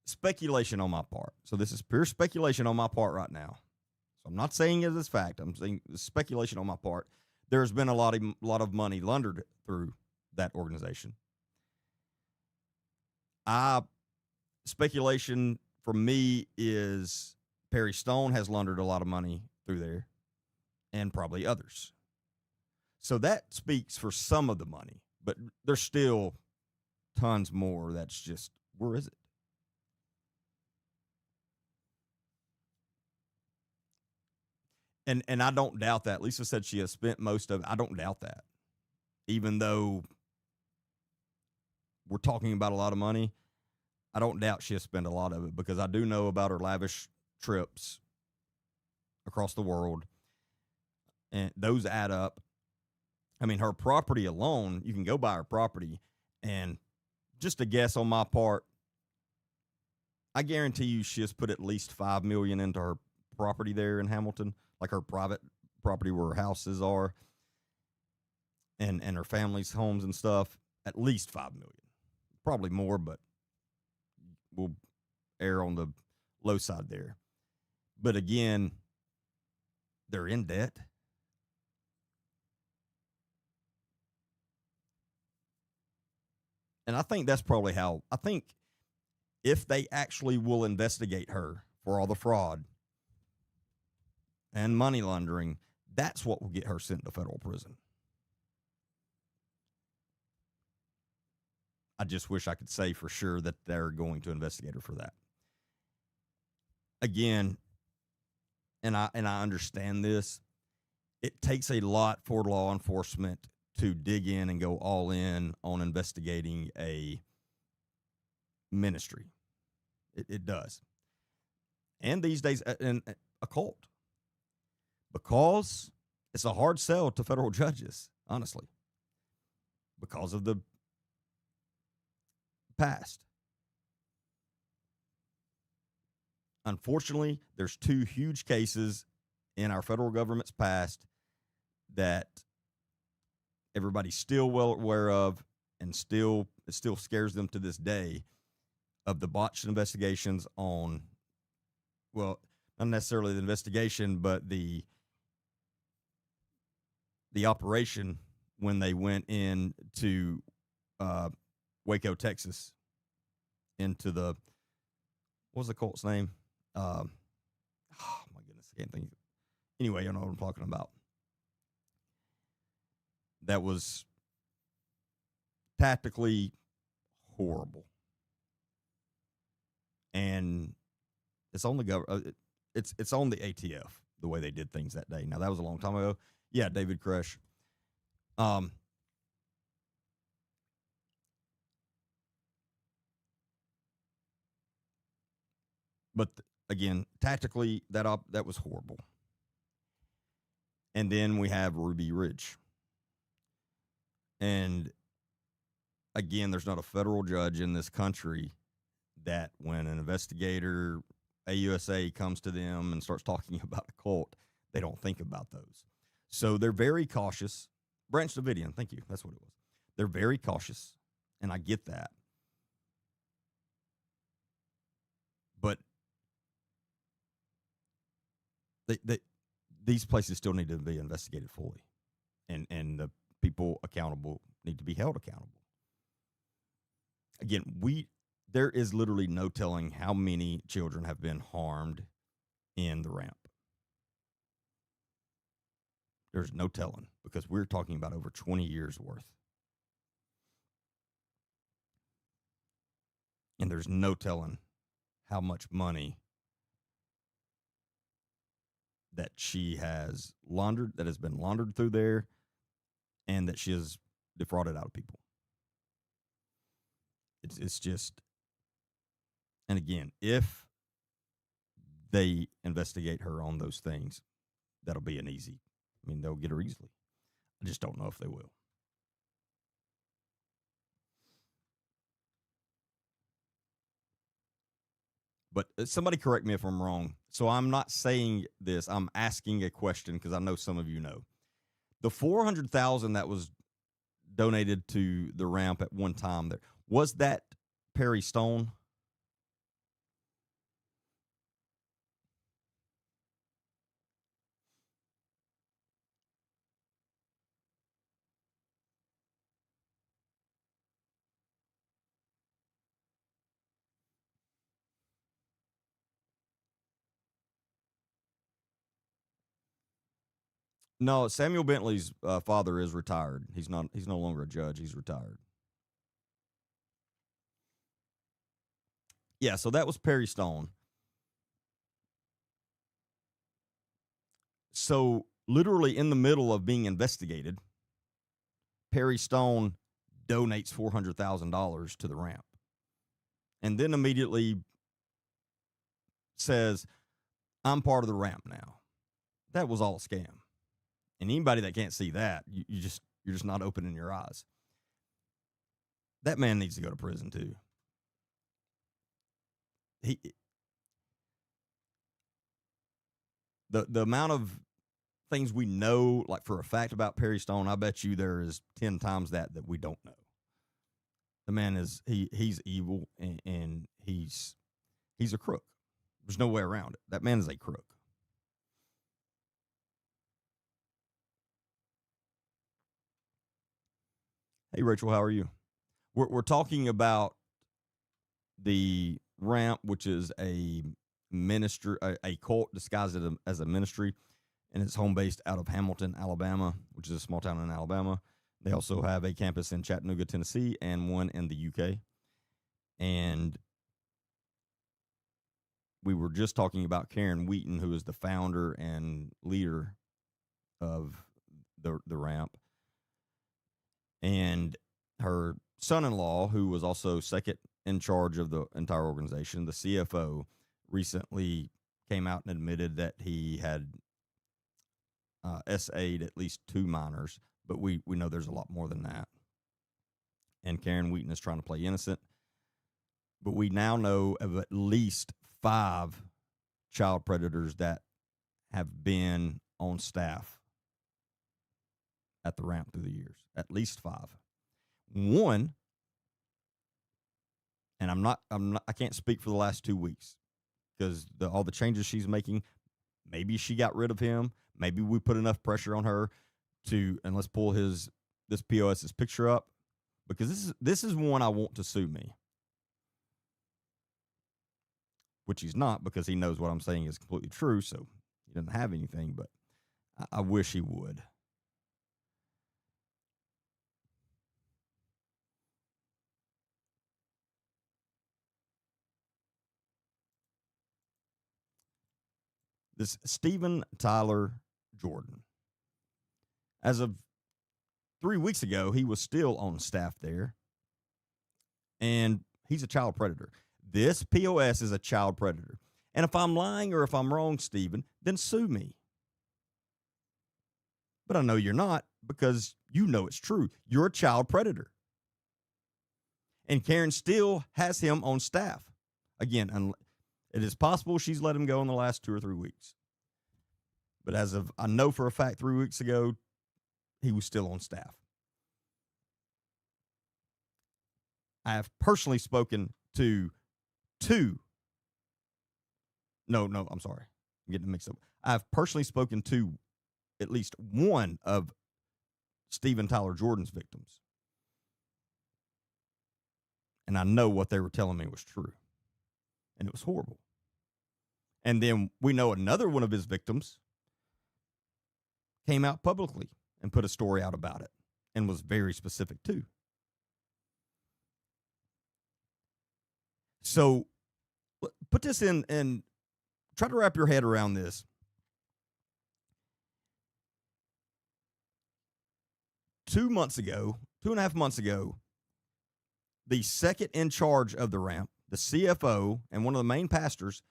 Speculation on my part. So this is pure speculation on my part right now. So I'm not saying it as fact. I'm saying speculation on my part. There's been a lot of money laundered through that organization. Speculation from me is Perry Stone has laundered a lot of money through there, and probably others. So that speaks for some of the money, but there's still tons more. That's just, where is it? And I don't doubt that. Lisa said she has spent most of it. I don't doubt that. Even though we're talking about a lot of money, I don't doubt she has spent a lot of it, because I do know about her lavish trips across the world, and those add up. I mean, her property alone, you can go buy her property, and just a guess on my part, I guarantee you she has put at least $5 million into her property there in Hamilton, like her private property where her houses are, and her family's homes and stuff. At least $5 million, probably more, but we'll err on the low side there. But again, they're in debt. And I think that's probably how, I think if they actually will investigate her for all the fraud and money laundering, that's what will get her sent to federal prison. I just wish I could say for sure that they're going to investigate her for that. Again, and I understand this, it takes a lot for law enforcement to dig in and go all in on investigating a ministry. It does. And these days, a cult. Because it's a hard sell to federal judges, honestly, because of the past. Unfortunately, there's two huge cases in our federal government's past that everybody's still well aware of, and it still scares them to this day, of the botched investigations on, well, not necessarily the investigation, but the operation when they went in to Waco, Texas, into the, what was the cult's name? Oh my goodness, I can't think. Anyway, you know what I'm talking about. That was tactically horrible, and it's on the it's on the ATF the way they did things that day. Now that was a long time ago. Yeah, David Koresh. But again, tactically, that was horrible. And then we have Ruby Ridge. And again, there's not a federal judge in this country that when an investigator, AUSA, comes to them and starts talking about a cult, they don't think about those. So they're very cautious. Branch Davidian, thank you. That's what it was. They're very cautious, and I get that. But these places still need to be investigated fully, and the people accountable need to be held accountable. Again, there is literally no telling how many children have been harmed in the ramp. There's no telling, because we're talking about over 20 years worth. And there's no telling how much money that she has laundered, that has been laundered through there, and that she has defrauded out of people. It's just, and again, if they investigate her on those things, that'll be an easy, I mean, they'll get her easily. I just don't know if they will. But somebody correct me if I'm wrong. So I'm not saying this. I'm asking a question because I know some of you know. The $400,000 that was donated to the ramp at one time, there was that Perry Stone. No, Samuel Bentley's father is retired. He's not. He's no longer a judge. He's retired. Yeah, so that was Perry Stone. So literally in the middle of being investigated, Perry Stone donates $400,000 to the ramp and then immediately says, I'm part of the ramp now. That was all a scam. And anybody that can't see that, you're just not opening your eyes. That man needs to go to prison too. The amount of things we know, like for a fact about Perry Stone, I bet you there is 10 times that we don't know. The man is he's evil and he's a crook. There's no way around it. That man is a crook. Hey, Rachel, how are you? We're talking about the ramp, which is a ministry, a cult disguised as a ministry, and it's home based out of Hamilton, Alabama, which is a small town in Alabama. They also have a campus in Chattanooga, Tennessee, and one in the UK. And we were just talking about Karen Wheaton, who is the founder and leader of the ramp, and her son-in-law, who was also second in charge of the entire organization, the CFO, recently came out and admitted that he had SA'd at least 2 minors, but we know there's a lot more than that. And Karen Wheaton is trying to play innocent. But we now know of at least 5 child predators that have been on staff at the ramp through the years. At least 5. One, and I can't speak for the last 2 weeks because all the changes she's making, maybe she got rid of him. Maybe we put enough pressure on her and let's pull this POS's picture up, because this is one I want to sue me. Which he's not, because he knows what I'm saying is completely true, so he doesn't have anything, but I wish he would. This Stephen Tyler Jordan. As of 3 weeks ago, he was still on staff there, and he's a child predator. This POS is a child predator. And if I'm lying or if I'm wrong, Stephen, then sue me. But I know you're not, because you know it's true. You're a child predator. And Karen still has him on staff. Again, it is possible she's let him go in the last 2 or 3 weeks. But I know for a fact 3 weeks ago, he was still on staff. I have personally spoken to I'm sorry. I'm getting mixed up. I've personally spoken to at least one of Stephen Tyler Jordan's victims. And I know what they were telling me was true. And it was horrible. And then we know another one of his victims came out publicly and put a story out about it and was very specific too. So put this in and try to wrap your head around this. 2.5 months ago, the second in charge of the ramp, the CFO, and one of the main pastors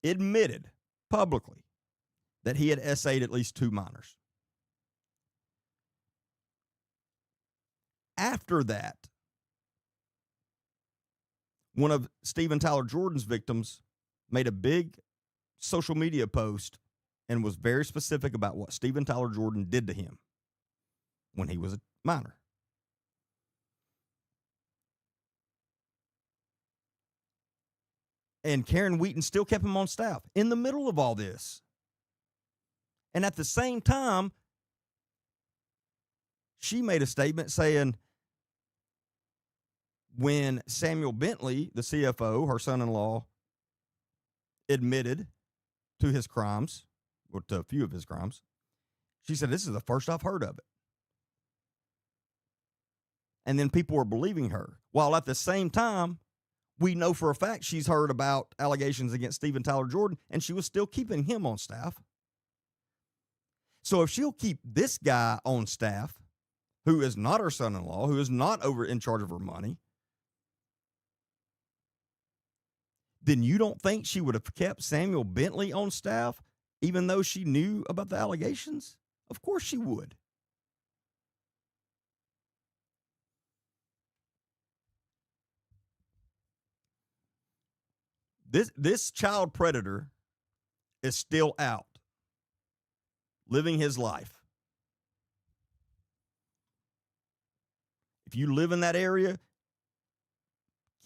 admitted publicly that he had SA'd at least 2 minors. After that, one of Stephen Tyler Jordan's victims made a big social media post and was very specific about what Stephen Tyler Jordan did to him when he was a minor. And Karen Wheaton still kept him on staff in the middle of all this. And at the same time, she made a statement saying, when Samuel Bentley, the CFO, her son-in-law, admitted to his crimes, or to a few of his crimes, she said, this is the first I've heard of it. And then people were believing her. While at the same time, We know for a fact she's heard about allegations against Stephen Tyler Jordan, and she was still keeping him on staff. So if she'll keep this guy on staff, who is not her son-in-law, who is not over in charge of her money, then you don't think she would have kept Samuel Bentley on staff, even though she knew about the allegations? Of course she would. This child predator is still out, living his life. If you live in that area,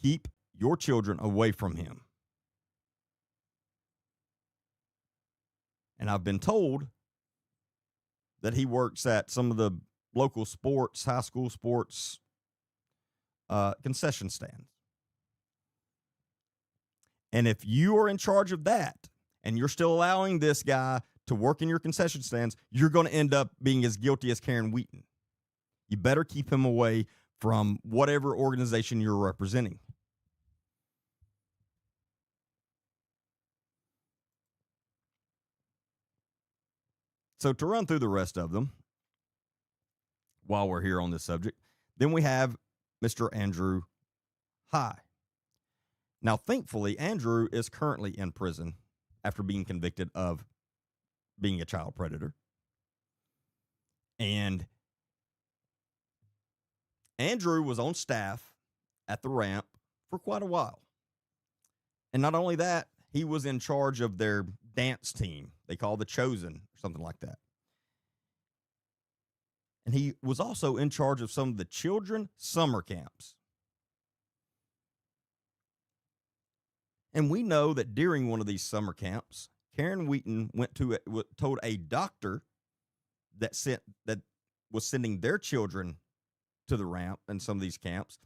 keep your children away from him. And I've been told that he works at some of the local sports, high school sports concession stands. And if you are in charge of that and you're still allowing this guy to work in your concession stands, you're going to end up being as guilty as Karen Wheaton. You better keep him away from whatever organization you're representing. So to run through the rest of them, while we're here on this subject, then we have Mr. Andrew High. Now, thankfully, Andrew is currently in prison after being convicted of being a child predator. And Andrew was on staff at the ramp for quite a while. And not only that, he was in charge of their dance team. They call the Chosen or something like that. And he was also in charge of some of the children summer camps. And we know that during one of these summer camps, Karen Wheaton told a doctor that was sending their children to the ramp in some of these camps,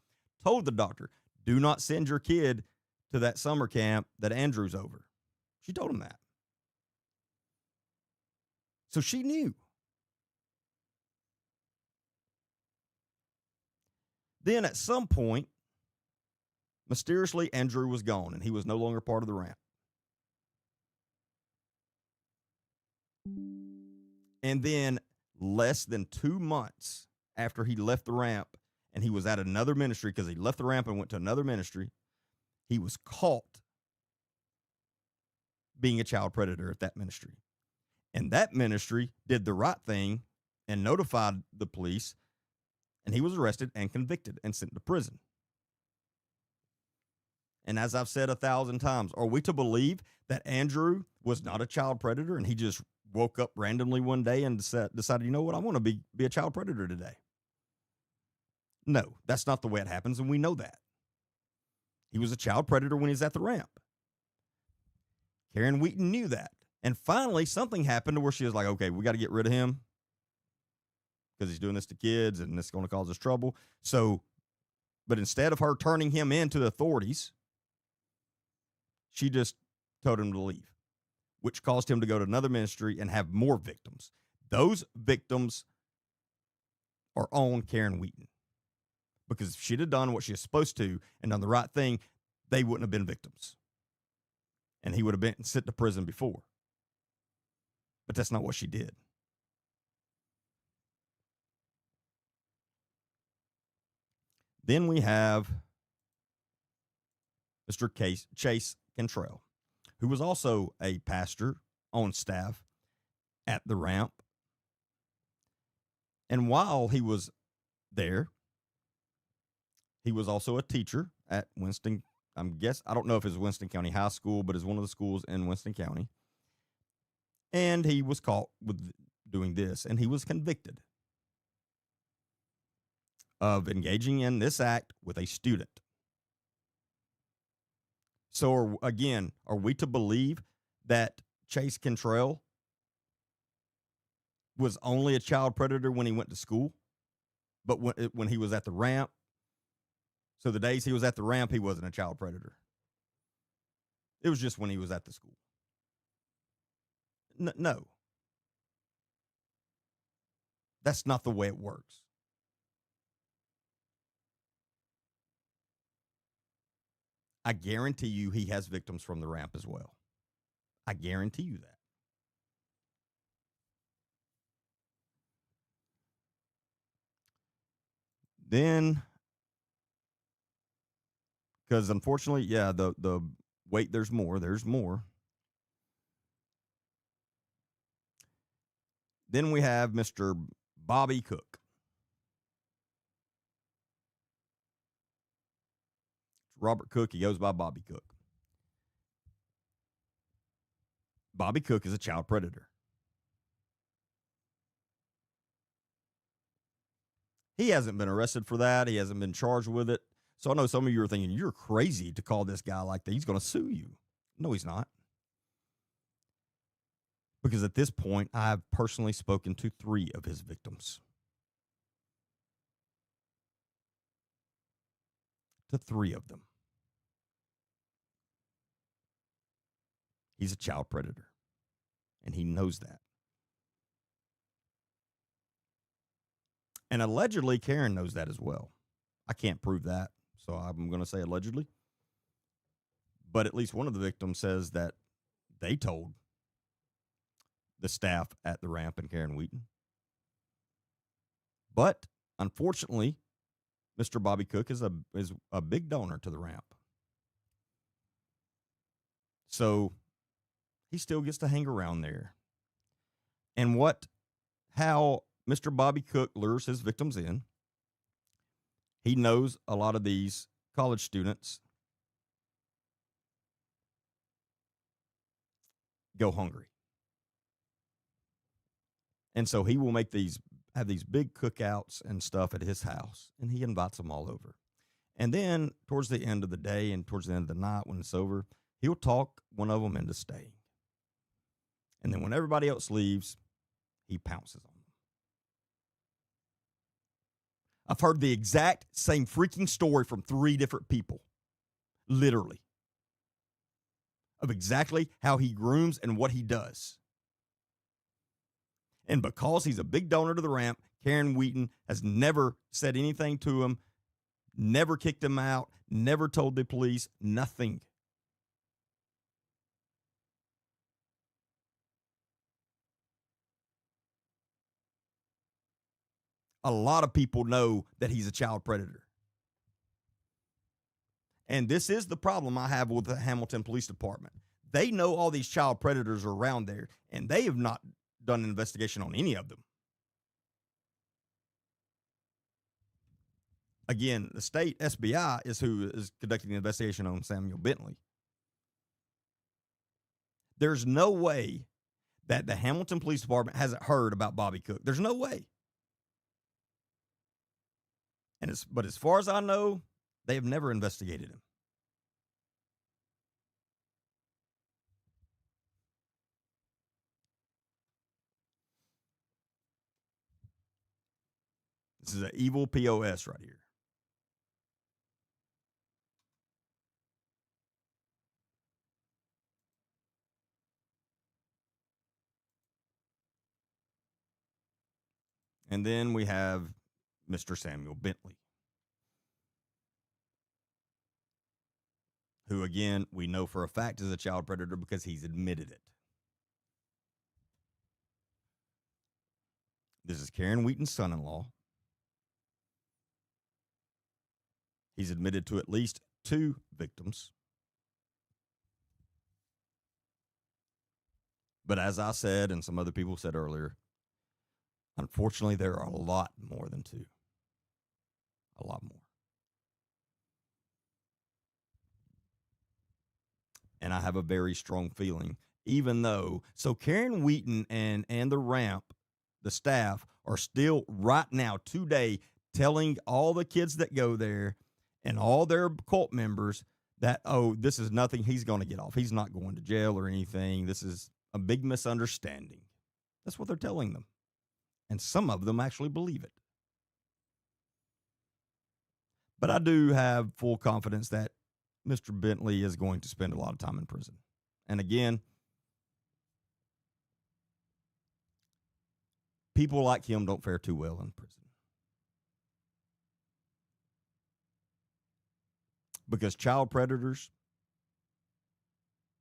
told the doctor, do not send your kid to that summer camp that Andrew's over. She told him that. So she knew. Then at some point, mysteriously, Andrew was gone and he was no longer part of the ramp. And then less than 2 months after he left the ramp and he was at another ministry, because he left the ramp and went to another ministry, he was caught being a child predator at that ministry. And that ministry did the right thing and notified the police, and he was arrested and convicted and sent to prison. And as I've said 1,000 times, are we to believe that Andrew was not a child predator and he just woke up randomly one day and decided, you know what, I want to be a child predator today? No, that's not the way it happens, and we know that. He was a child predator when he was at the ramp. Karen Wheaton knew that. And finally, something happened to where she was like, okay, we got to get rid of him because he's doing this to kids and this is going to cause us trouble. So, but instead of her turning him in to the authorities, she just told him to leave, which caused him to go to another ministry and have more victims. Those victims are on Karen Wheaton. Because if she'd have done what she was supposed to and done the right thing, they wouldn't have been victims. And he would have been sent to prison before. But that's not what she did. Then we have Mr. Chase Cantrell, who was also a pastor on staff at the ramp. And while he was there, he was also a teacher at Winston. I don't know if it's Winston County High School, but it's one of the schools in Winston County. And he was caught with doing this, and he was convicted of engaging in this act with a student. So, again, are we to believe that Chase Cantrell was only a child predator when he went to school, but when he was at the ramp? So the days he was at the ramp, he wasn't a child predator. It was just when he was at the school. No. That's not the way it works. I guarantee you he has victims from the ramp as well. I guarantee you that. Then, because unfortunately, yeah, the wait, there's more. There's more. Then we have Mr. Bobby Cook. Robert Cook, he goes by Bobby Cook. Bobby Cook is a child predator. He hasn't been arrested for that. He hasn't been charged with it. So I know some of you are thinking, you're crazy to call this guy like that. He's going to sue you. No, he's not. Because at this point, I've personally spoken to 3 of his victims. To 3 of them. He's a child predator. And he knows that. And allegedly, Karen knows that as well. I can't prove that, so I'm going to say allegedly. But at least one of the victims says that they told the staff at the ramp and Karen Wheaton. But unfortunately, Mr. Bobby Cook is a big donor to the ramp. So he still gets to hang around there. And how Mr. Bobby Cook lures his victims in, he knows a lot of these college students go hungry. And so he will have these big cookouts and stuff at his house, and he invites them all over. And then towards the end of the day and towards the end of the night when it's over, he'll talk one of them into staying. And then when everybody else leaves, he pounces on them. I've heard the exact same freaking story from 3 different people, literally, of exactly how he grooms and what he does. And because he's a big donor to the ramp, Karen Wheaton has never said anything to him, never kicked him out, never told the police, nothing. A lot of people know that he's a child predator. And this is the problem I have with the Hamilton Police Department. They know all these child predators are around there, and they have not done an investigation on any of them. Again, the state SBI is who is conducting the investigation on Samuel Bentley. There's no way that the Hamilton Police Department hasn't heard about Bobby Cook. There's no way. But as far as I know, they have never investigated him. This is an evil POS right here. And then we have Mr. Samuel Bentley, who, again, we know for a fact is a child predator because he's admitted it. This is Karen Wheaton's son-in-law. He's admitted to at least 2 victims. But as I said, and some other people said earlier, unfortunately, there are a lot more than 2. A lot more. And I have a very strong feeling, even though, so Karen Wheaton and the ramp, the staff, are still right now, today, telling all the kids that go there and all their cult members that, oh, this is nothing. He's going to get off. He's not going to jail or anything. This is a big misunderstanding. That's what they're telling them. And some of them actually believe it. But I do have full confidence that Mr. Bentley is going to spend a lot of time in prison. And again, people like him don't fare too well in prison. Because child predators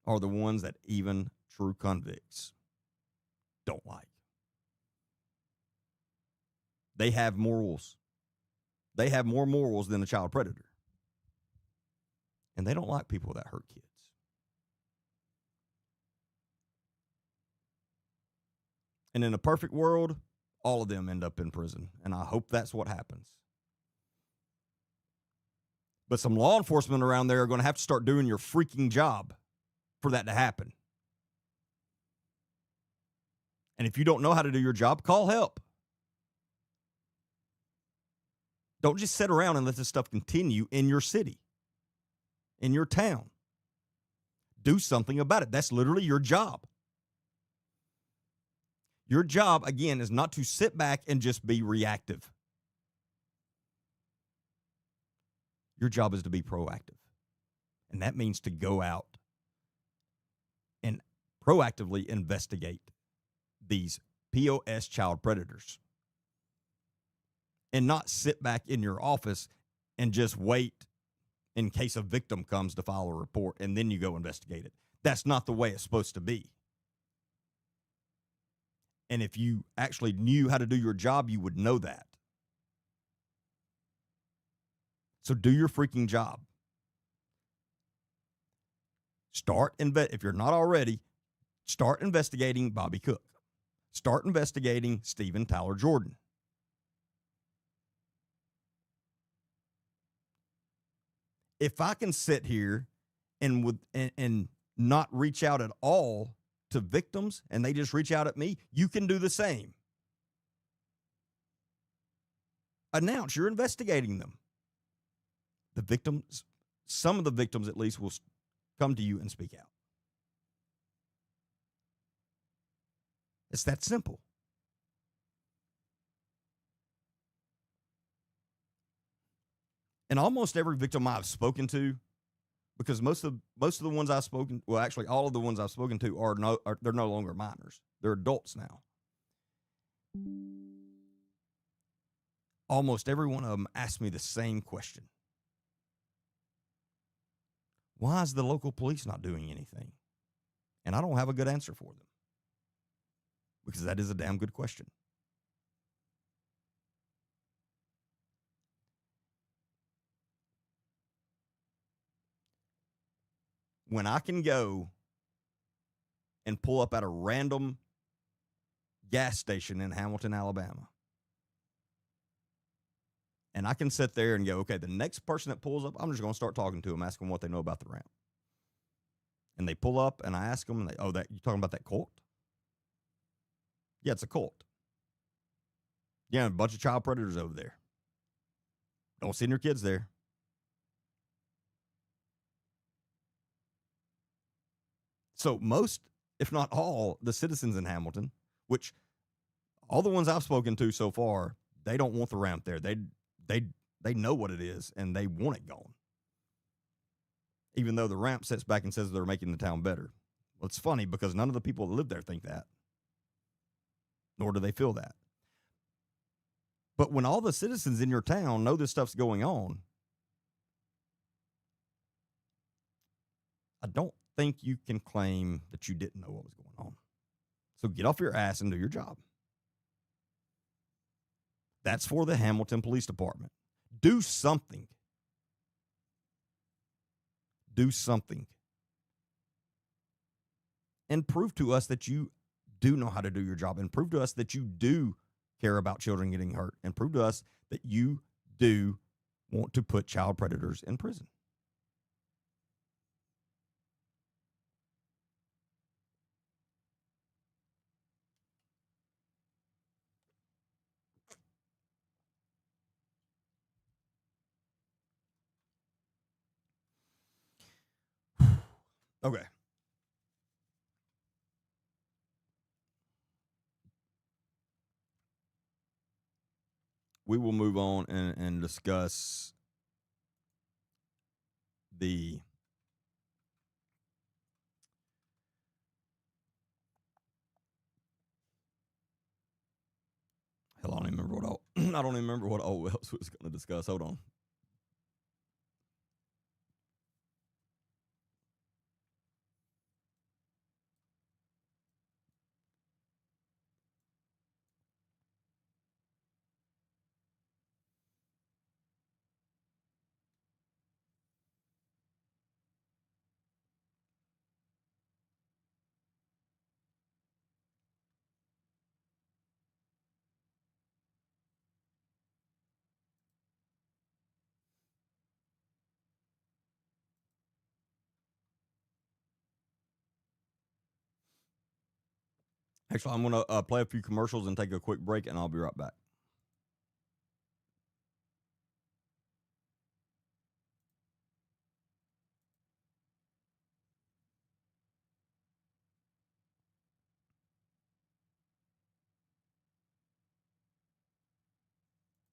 are the ones that even true convicts don't like. They have morals. They have more morals than a child predator. And they don't like people that hurt kids. And in a perfect world, all of them end up in prison. And I hope that's what happens. But some law enforcement around there are going to have to start doing your freaking job for that to happen. And if you don't know how to do your job, call help. Don't just sit around and let this stuff continue in your city, in your town. Do something about it. That's literally your job. Your job, again, is not to sit back and just be reactive. Your job is to be proactive. And that means to go out and proactively investigate these POS child predators. And not sit back in your office and just wait in case a victim comes to file a report and then you go investigate it. That's not the way it's supposed to be. And if you actually knew how to do your job, you would know that. So do your freaking job. If you're not already, start investigating Bobby Cook. Start investigating Stephen Tyler Jordan. If I can sit here and not reach out at all to victims and they just reach out at me, you can do the same. Announce you're investigating them. The victims, some of the victims at least, will come to you and speak out. It's that simple. And almost every victim I've spoken to, because most of the ones I've spoken, well, actually all of the ones I've spoken to they're no longer minors. They're adults now. Almost every one of them asked me the same question. Why is the local police not doing anything? And I don't have a good answer for them. Because that is a damn good question. When I can go and pull up at a random gas station in Hamilton, Alabama, and I can sit there and go, okay, the next person that pulls up, I'm just going to start talking to them, asking them what they know about the ramp. And they pull up, and I ask them, and you talking about that cult? Yeah, it's a cult. Yeah, a bunch of child predators over there. Don't send your kids there. So most, if not all, the citizens in Hamilton, which all the ones I've spoken to so far, they don't want the ramp there. They know what it is, and they want it gone. Even though the ramp sits back and says they're making the town better. Well, it's funny because none of the people that live there think that. Nor do they feel that. But when all the citizens in your town know this stuff's going on, I don't think you can claim that you didn't know what was going on. So get off your ass and do your job. That's for the Hamilton Police Department. Do something. Do something. And prove to us that you do know how to do your job, and prove to us that you do care about children getting hurt, and prove to us that you do want to put child predators in prison. Okay. We will move on and discuss the hell. I don't even remember what all else was going to discuss. Hold on. Actually, I'm going to play a few commercials and take a quick break, and I'll be right back.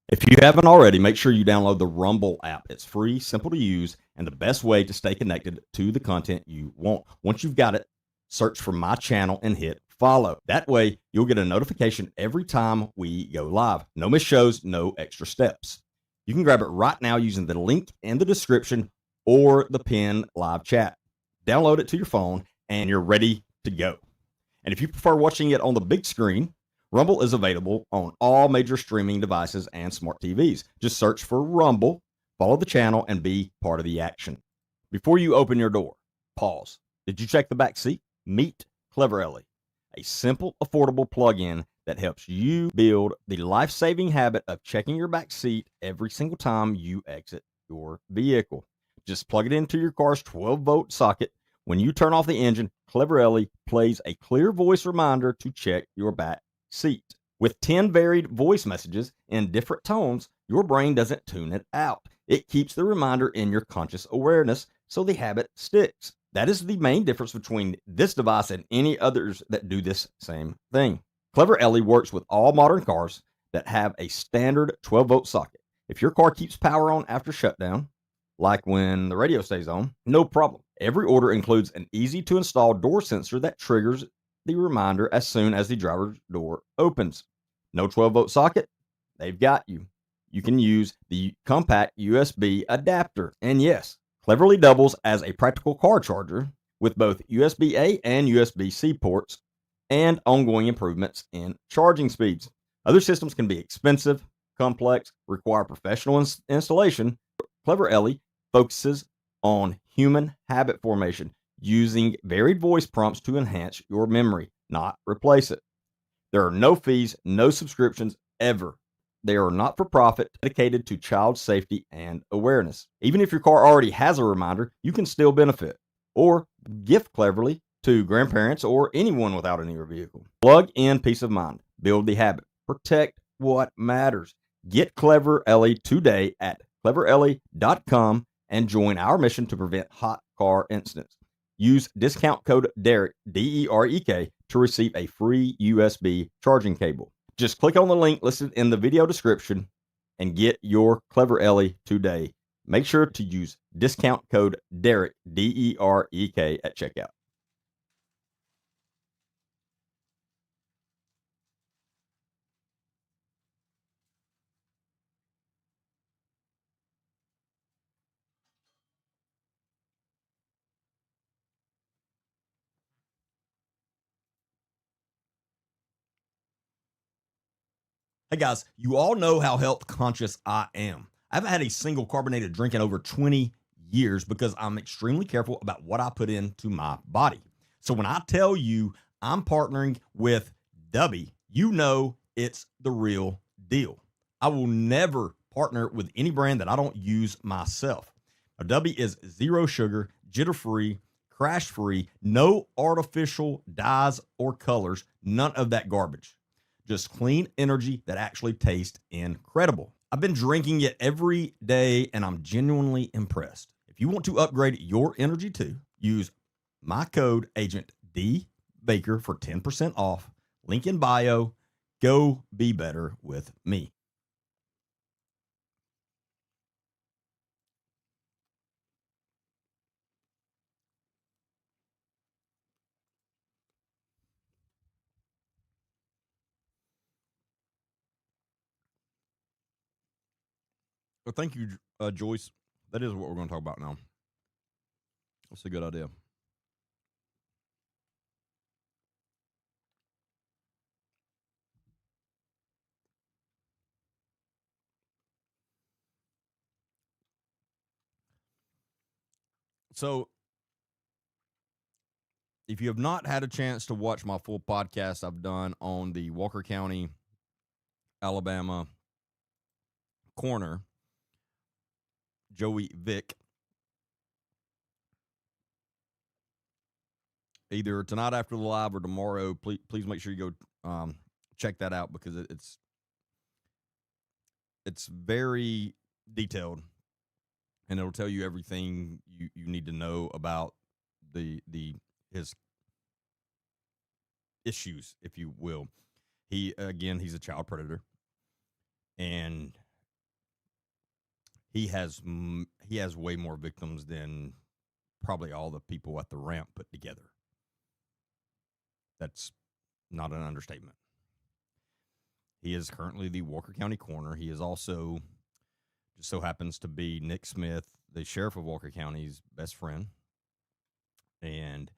If you haven't already, make sure you download the Rumble app. It's free, simple to use, and the best way to stay connected to the content you want. Once you've got it, search for my channel and hit follow. That way, you'll get a notification every time we go live. No missed shows, no extra steps. You can grab it right now using the link in the description or the pinned live chat. Download it to your phone, and you're ready to go. And if you prefer watching it on the big screen, Rumble is available on all major streaming devices and smart TVs. Just search for Rumble, follow the channel, and be part of the action. Before you open your door, pause. Did you check the back seat? Meet Clever Ellie, a simple, affordable plug-in that helps you build the life-saving habit of checking your back seat every single time you exit your vehicle. Just plug it into your car's 12-volt socket. When you turn off the engine, Clever Ellie plays a clear voice reminder to check your back seat. With 10 varied voice messages in different tones, your brain doesn't tune it out. It keeps the reminder in your conscious awareness so the habit sticks. That is the main difference between this device and any others that do this same thing. Clever Ellie works with all modern cars that have a standard 12-volt socket. If your car keeps power on after shutdown, like when the radio stays on, no problem. Every order includes an easy-to-install door sensor that triggers the reminder as soon as the driver's door opens. No 12-volt socket? They've got you. You can use the compact USB adapter. And yes, Cleverly doubles as a practical car charger with both USB-A and USB-C ports and ongoing improvements in charging speeds. Other systems can be expensive, complex, require professional installation. Clever Ellie focuses on human habit formation using varied voice prompts to enhance your memory, not replace it. There are no fees, no subscriptions ever. They are not for profit, dedicated to child safety and awareness. Even if your car already has a reminder, you can still benefit or gift Cleverly to grandparents or anyone without a newer vehicle. Plug in peace of mind, build the habit, protect what matters. Get Clever Ellie today at cleverellie.com and join our mission to prevent hot car incidents. Use discount code DEREK, DEREK, to receive a free USB charging cable. Just click on the link listed in the video description and get your Clever Ellie today. Make sure to use discount code DEREK, DEREK, at checkout. Hey guys, you all know how health conscious I am. I haven't had a single carbonated drink in over 20 years because I'm extremely careful about what I put into my body. So when I tell you I'm partnering with Dubby, you know it's the real deal. I will never partner with any brand that I don't use myself. Now, Dubby is zero sugar, jitter free, crash free, no artificial dyes or colors, none of that garbage. Just clean energy that actually tastes incredible. I've been drinking it every day and I'm genuinely impressed. If you want to upgrade your energy too, use my code Agent D Baker for 10% off. Link in bio. Go be better with me. Well, thank you, Joyce. That is what we're going to talk about now. That's a good idea. So, if you have not had a chance to watch my full podcast I've done on the Walker County, Alabama coroner, Joey Vick, either tonight after the live or tomorrow. Please make sure you go check that out because it's very detailed, and it'll tell you everything you need to know about his issues, if you will. He's a child predator, and he has way more victims than probably all the people at the ramp put together. That's not an understatement. He is currently the Walker County coroner. He is also, just so happens to be Nick Smith, the sheriff of Walker County's best friend. And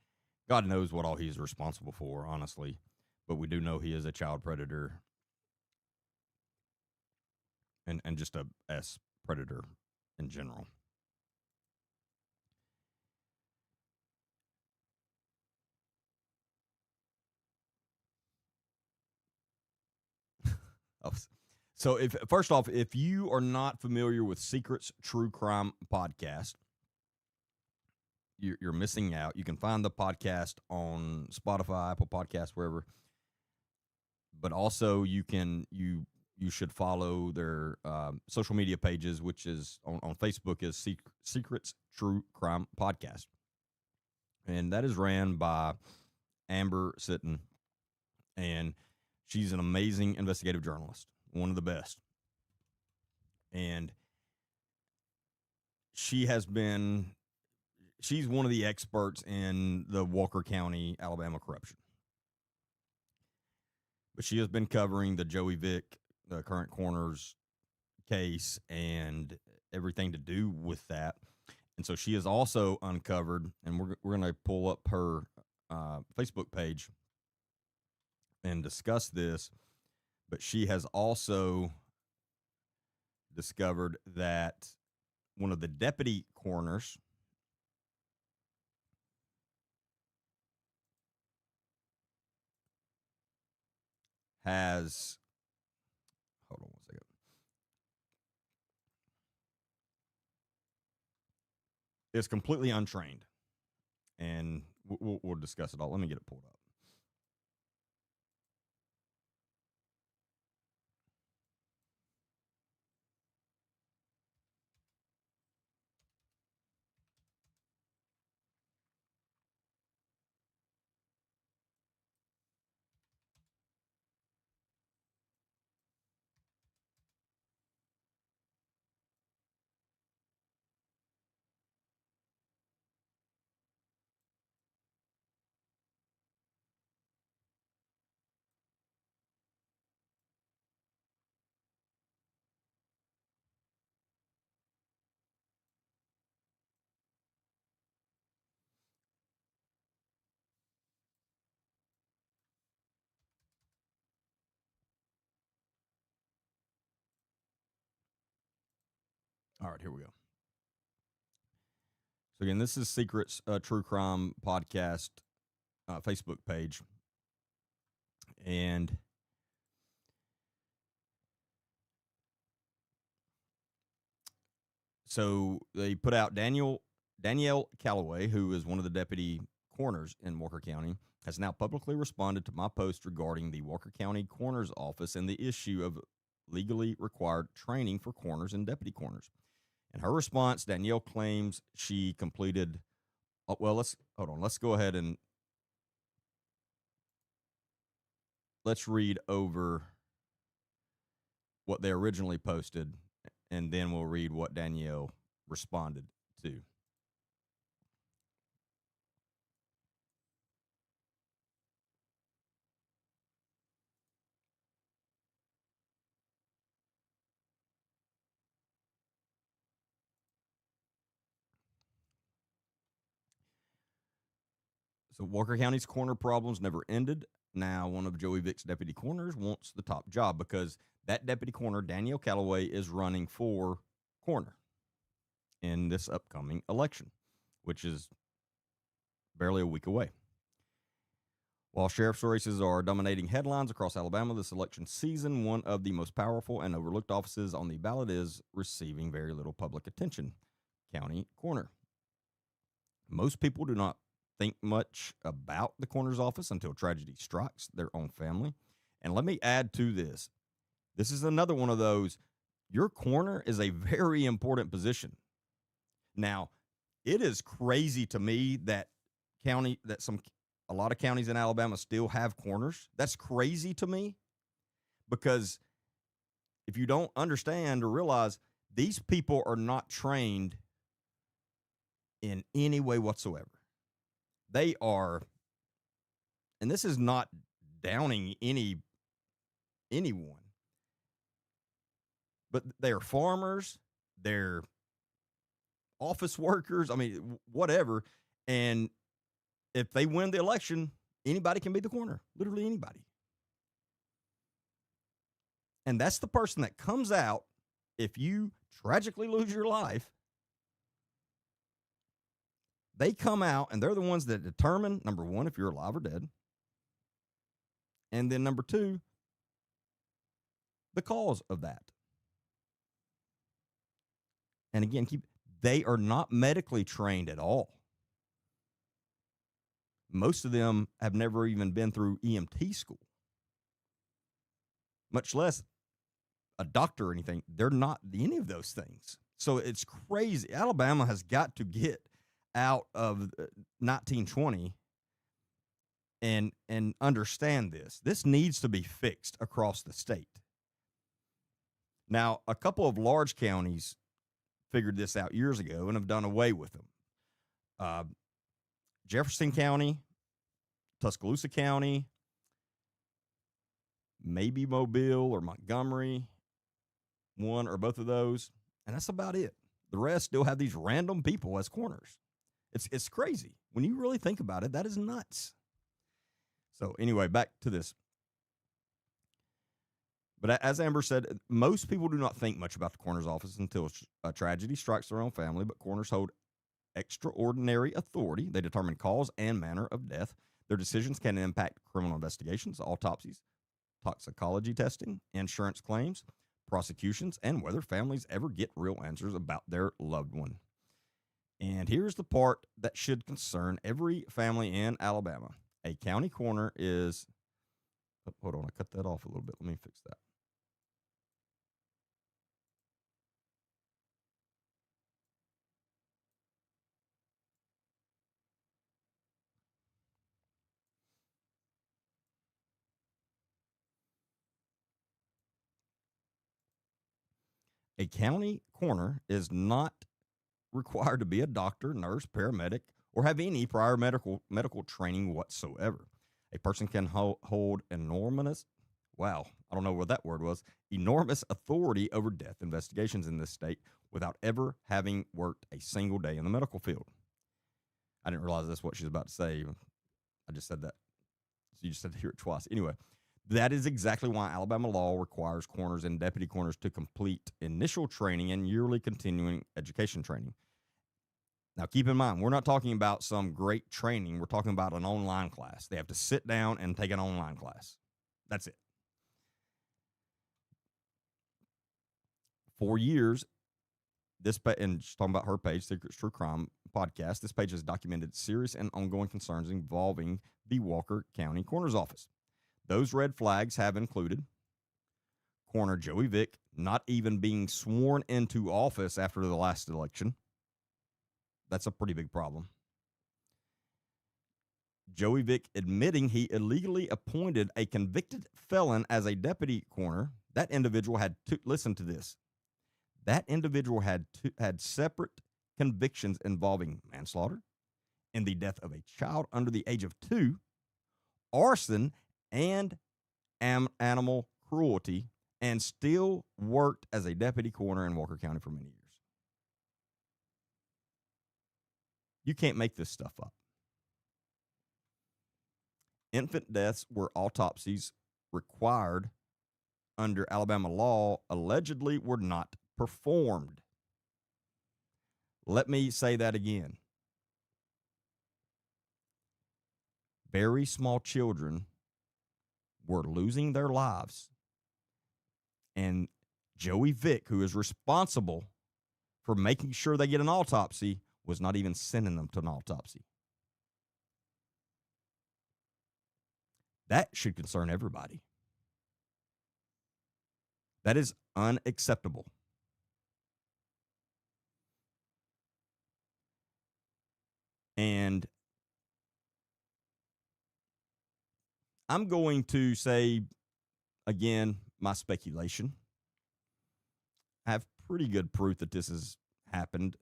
God knows what all he's responsible for, honestly. But we do know he is a child predator and just a S predator in general. So, first off, if you are not familiar with Secrets True Crime Podcast, you're missing out. You can find the podcast on Spotify, Apple Podcasts, wherever. But also, you should follow their social media pages, which is on Facebook is Secrets True Crime Podcast, and that is ran by Amber Sitton, and she's an amazing investigative journalist, one of the best. And she's one of the experts in the Walker County, Alabama corruption. But she has been covering the Joey Vick, the current coroner's case, and everything to do with that. And so she has also uncovered, and we're going to pull up her Facebook page and discuss this, but she has also discovered that one of the deputy coroners has, hold on one second, is completely untrained, and we'll discuss it all. Let me get it pulled up. All right, here we go. So again, this is Secrets True Crime Podcast Facebook page, and so they put out Danielle Calloway, who is one of the deputy coroners in Walker County, has now publicly responded to my post regarding the Walker County Coroner's Office and the issue of legally required training for coroners and deputy coroners. In her response, Danielle claims she completed. Well, let's go ahead and let's read over what they originally posted, and then we'll read what Danielle responded to. So Walker County's coroner problems never ended. Now one of Joey Vick's deputy coroners wants the top job because that deputy coroner, Danielle Calloway, is running for coroner in this upcoming election, which is barely a week away. While sheriff's races are dominating headlines across Alabama this election season, one of the most powerful and overlooked offices on the ballot is receiving very little public attention: county coroner. Most people do not think much about the coroner's office until tragedy strikes their own family. And let me add to this. This is another one of those, your coroner is a very important position. Now, it is crazy to me that a lot of counties in Alabama still have coroners. That's crazy to me because if you don't understand or realize, these people are not trained in any way whatsoever. They are, and this is not downing anyone, but they are farmers, they're office workers, I mean, whatever. And if they win the election, anybody can be the coroner, literally anybody. And that's the person that comes out if you tragically lose your life. They come out and they're the ones that determine, number one, if you're alive or dead. And then number two, the cause of that. And again, they are not medically trained at all. Most of them have never even been through EMT school, much less a doctor or anything. They're not any of those things. So it's crazy. Alabama has got to get out of 1920 and understand this. This needs to be fixed across the state. Now, a couple of large counties figured this out years ago and have done away with them. Jefferson County, Tuscaloosa County, maybe Mobile or Montgomery, one or both of those, and that's about it. The rest still have these random people as coroners. It's crazy. When you really think about it, that is nuts. So anyway, back to this. But as Amber said, most people do not think much about the coroner's office until a tragedy strikes their own family, but coroners hold extraordinary authority. They determine cause and manner of death. Their decisions can impact criminal investigations, autopsies, toxicology testing, insurance claims, prosecutions, and whether families ever get real answers about their loved one. And here's the part that should concern every family in Alabama. A county coroner is, hold on, I cut that off a little bit. Let me fix that. A county coroner is not required to be a doctor, nurse, paramedic, or have any prior medical training whatsoever. A person can hold enormous authority over death investigations in this state without ever having worked a single day in the medical field. I didn't realize that's what she's about to say. I just said that. So you just had to hear it twice. Anyway, that is exactly why Alabama law requires coroners and deputy coroners to complete initial training and yearly continuing education training. Now, keep in mind, we're not talking about some great training. We're talking about an online class. They have to sit down and take an online class. That's it. For years, and she's talking about her page, Secrets True Crime Podcast, this page has documented serious and ongoing concerns involving the Walker County Coroner's Office. Those red flags have included Coroner Joey Vick not even being sworn into office after the last election. That's a pretty big problem. Joey Vick admitting he illegally appointed a convicted felon as a deputy coroner. That individual had to listen to this. That individual had separate convictions involving manslaughter and the death of a child under the age of 2, arson, and animal cruelty, and still worked as a deputy coroner in Walker County for many years. You can't make this stuff up. Infant deaths where autopsies required under Alabama law allegedly were not performed. Let me say that again. Very small children were losing their lives, and Joey Vick, who is responsible for making sure they get an autopsy, was not even sending them to an autopsy. That should concern everybody. That is unacceptable. And I'm going to say, again, my speculation. I have pretty good proof that this has happened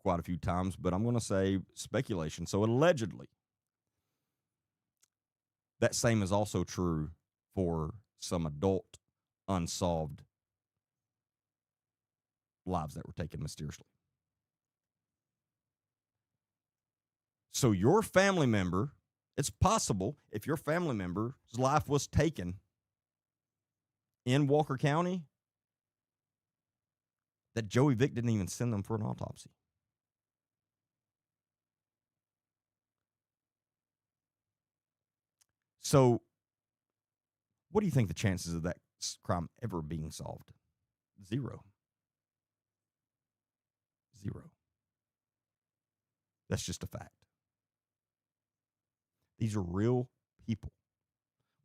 quite a few times, but I'm going to say speculation. So allegedly, that same is also true for some adult unsolved lives that were taken mysteriously. So your family member, it's possible if your family member's life was taken in Walker County that Joey Vick didn't even send them for an autopsy. So what do you think the chances of that crime ever being solved? Zero. That's just a fact. These are real people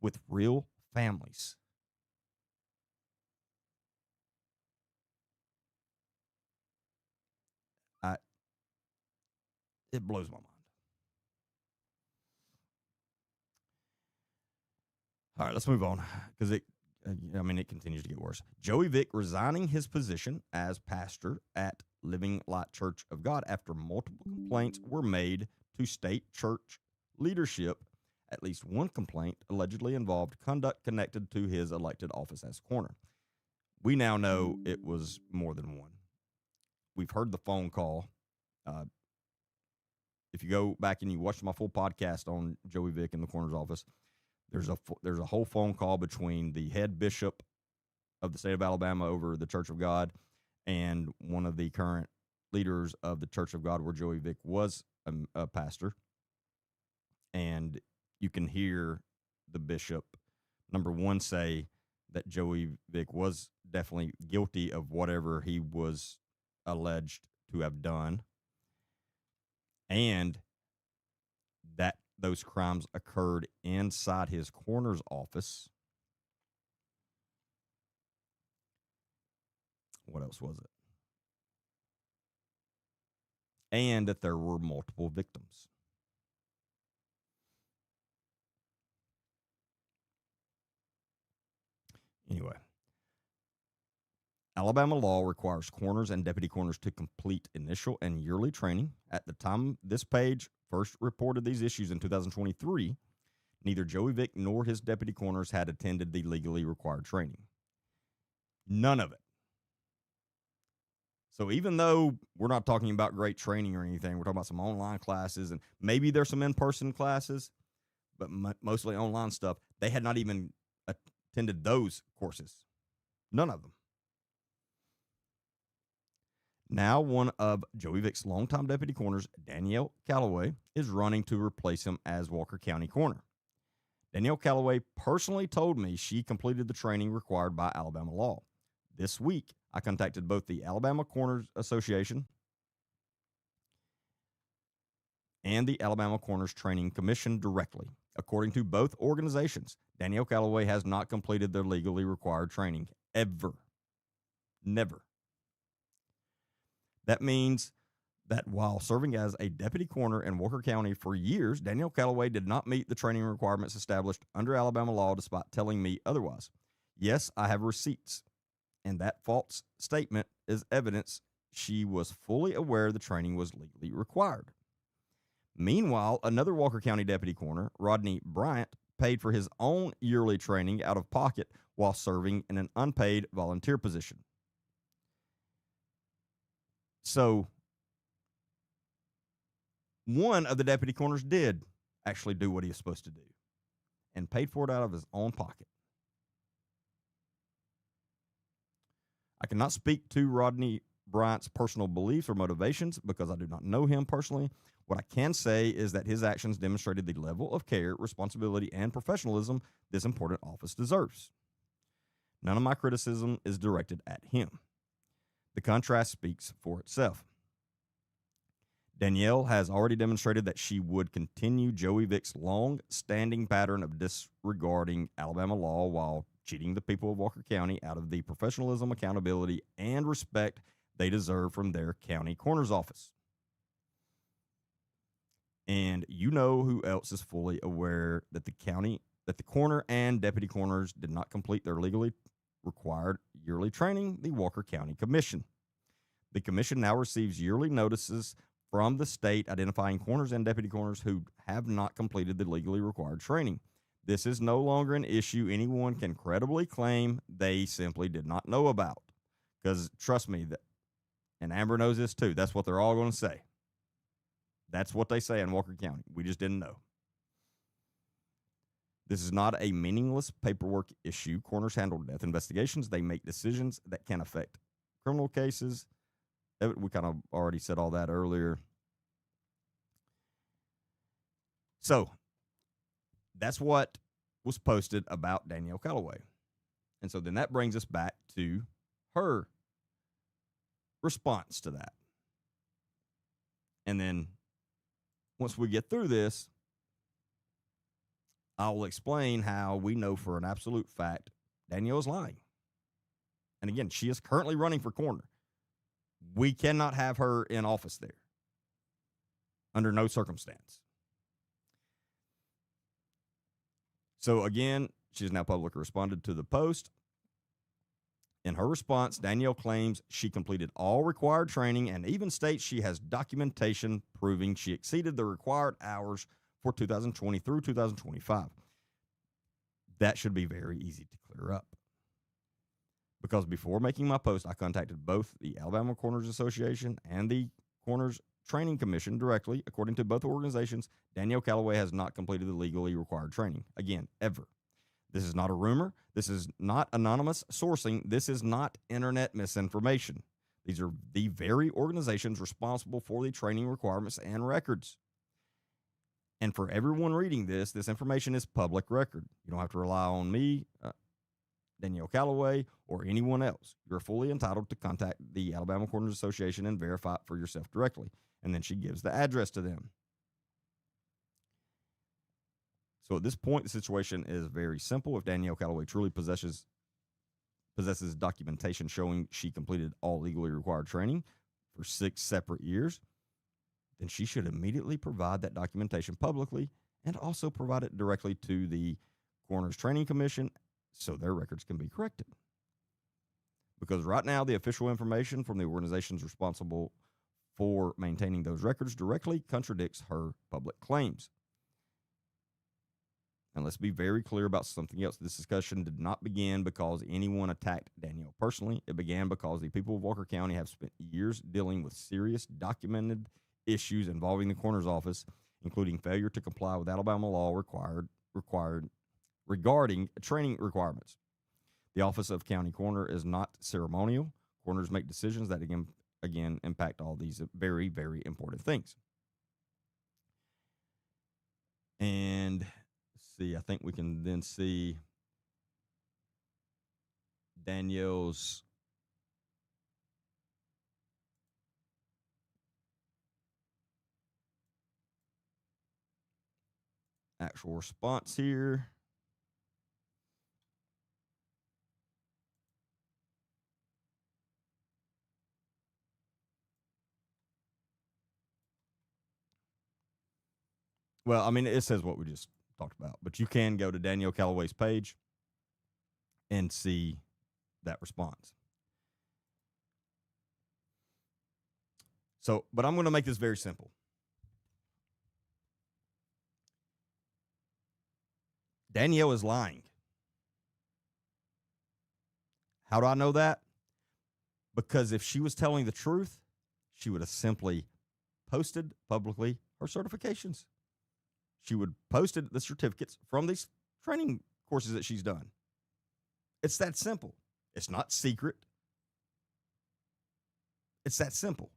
with real families. It blows my mind. All right, let's move on because it continues to get worse. Joey Vick resigning his position as pastor at Living Light Church of God after multiple complaints were made to state church leadership. At least one complaint allegedly involved conduct connected to his elected office as coroner. We now know it was more than one. We've heard the phone call. If you go back and you watch my full podcast on Joey Vick in the coroner's office, there's a whole phone call between the head bishop of the state of Alabama over the Church of God and one of the current leaders of the Church of God where Joey Vick was a pastor. And you can hear the bishop, number one, say that Joey Vick was definitely guilty of whatever he was alleged to have done, and that those crimes occurred inside his coroner's office. What else was it? And that there were multiple victims. Anyway, Alabama law requires coroners and deputy coroners to complete initial and yearly training. At the time this page first reported these issues in 2023, neither Joey Vick nor his deputy coroners had attended the legally required training. None of it. So even though we're not talking about great training or anything, we're talking about some online classes, and maybe there's some in-person classes, but mostly online stuff. They had not even attended those courses. None of them. Now one of Joey Vick's longtime deputy coroners, Danielle Calloway, is running to replace him as Walker County coroner. Danielle Calloway personally told me she completed the training required by Alabama law. This week, I contacted both the Alabama Coroners Association and the Alabama Coroners Training Commission directly. According to both organizations, Danielle Calloway has not completed their legally required training ever. Never. That means that while serving as a deputy coroner in Walker County for years, Danielle Calloway did not meet the training requirements established under Alabama law despite telling me otherwise. Yes, I have receipts, and that false statement is evidence she was fully aware the training was legally required. Meanwhile, another Walker County deputy coroner, Rodney Bryant, paid for his own yearly training out of pocket while serving in an unpaid volunteer position. So, one of the deputy coroners did actually do what he was supposed to do and paid for it out of his own pocket. I cannot speak to Rodney Bryant's personal beliefs or motivations because I do not know him personally. What I can say is that his actions demonstrated the level of care, responsibility, and professionalism this important office deserves. None of my criticism is directed at him. The contrast speaks for itself. Danielle has already demonstrated that she would continue Joey Vick's long-standing pattern of disregarding Alabama law while cheating the people of Walker County out of the professionalism, accountability, and respect they deserve from their county coroner's office. And you know who else is fully aware that the coroner and deputy coroners did not complete their legally required yearly training? The Walker County Commission. The commission now receives yearly notices from the state identifying coroners and deputy coroners who have not completed the legally required training. This is no longer an issue anyone can credibly claim they simply did not know about. Because trust me, and Amber knows this too, that's what they're all going to say. That's what they say in Walker County. We just didn't know. This is not a meaningless paperwork issue. Coroners handle death investigations. They make decisions that can affect criminal cases. We kind of already said all that earlier. So that's what was posted about Danielle Calloway. And so then that brings us back to her response to that. And then once we get through this, I'll explain how we know for an absolute fact Danielle is lying. And again, she is currently running for coroner. We cannot have her in office there under no circumstance. So again, she has now publicly responded to the post. In her response, Danielle claims she completed all required training and even states she has documentation proving she exceeded the required hours for 2020 through 2025. That should be very easy to clear up. Because before making my post, I contacted both the Alabama Coroners Association and the Coroners Training Commission directly. According to both organizations, Danielle Calloway has not completed the legally required training. Again, ever. This is not a rumor. This is not anonymous sourcing. This is not internet misinformation. These are the very organizations responsible for the training requirements and records. And for everyone reading this information is public record. You don't have to rely on me, Danielle Calloway, or anyone else. You're fully entitled to contact the Alabama Coroners Association and verify it for yourself directly. And then she gives the address to them. So at this point, the situation is very simple. If Danielle Calloway truly possesses documentation showing she completed all legally required training for 6 separate years, then she should immediately provide that documentation publicly and also provide it directly to the Coroners Training Commission so their records can be corrected. Because right now, the official information from the organizations responsible for maintaining those records directly contradicts her public claims. And let's be very clear about something else. This discussion did not begin because anyone attacked Danielle personally. It began because the people of Walker County have spent years dealing with serious documented issues involving the coroner's office, including failure to comply with Alabama law required regarding training requirements. The office of county coroner is not ceremonial. Coroners make decisions that again impact all these very, very important things. And I think we can then see Danielle's actual response here. Well, I mean, it says what we just talked about, but you can go to Danielle Calloway's page and see that response. So, but I'm going to make this very simple. Danielle is lying. How do I know that? Because if she was telling the truth, she would have simply posted publicly her certifications. She would post the certificates from these training courses that she's done. It's that simple. It's not secret. It's that simple.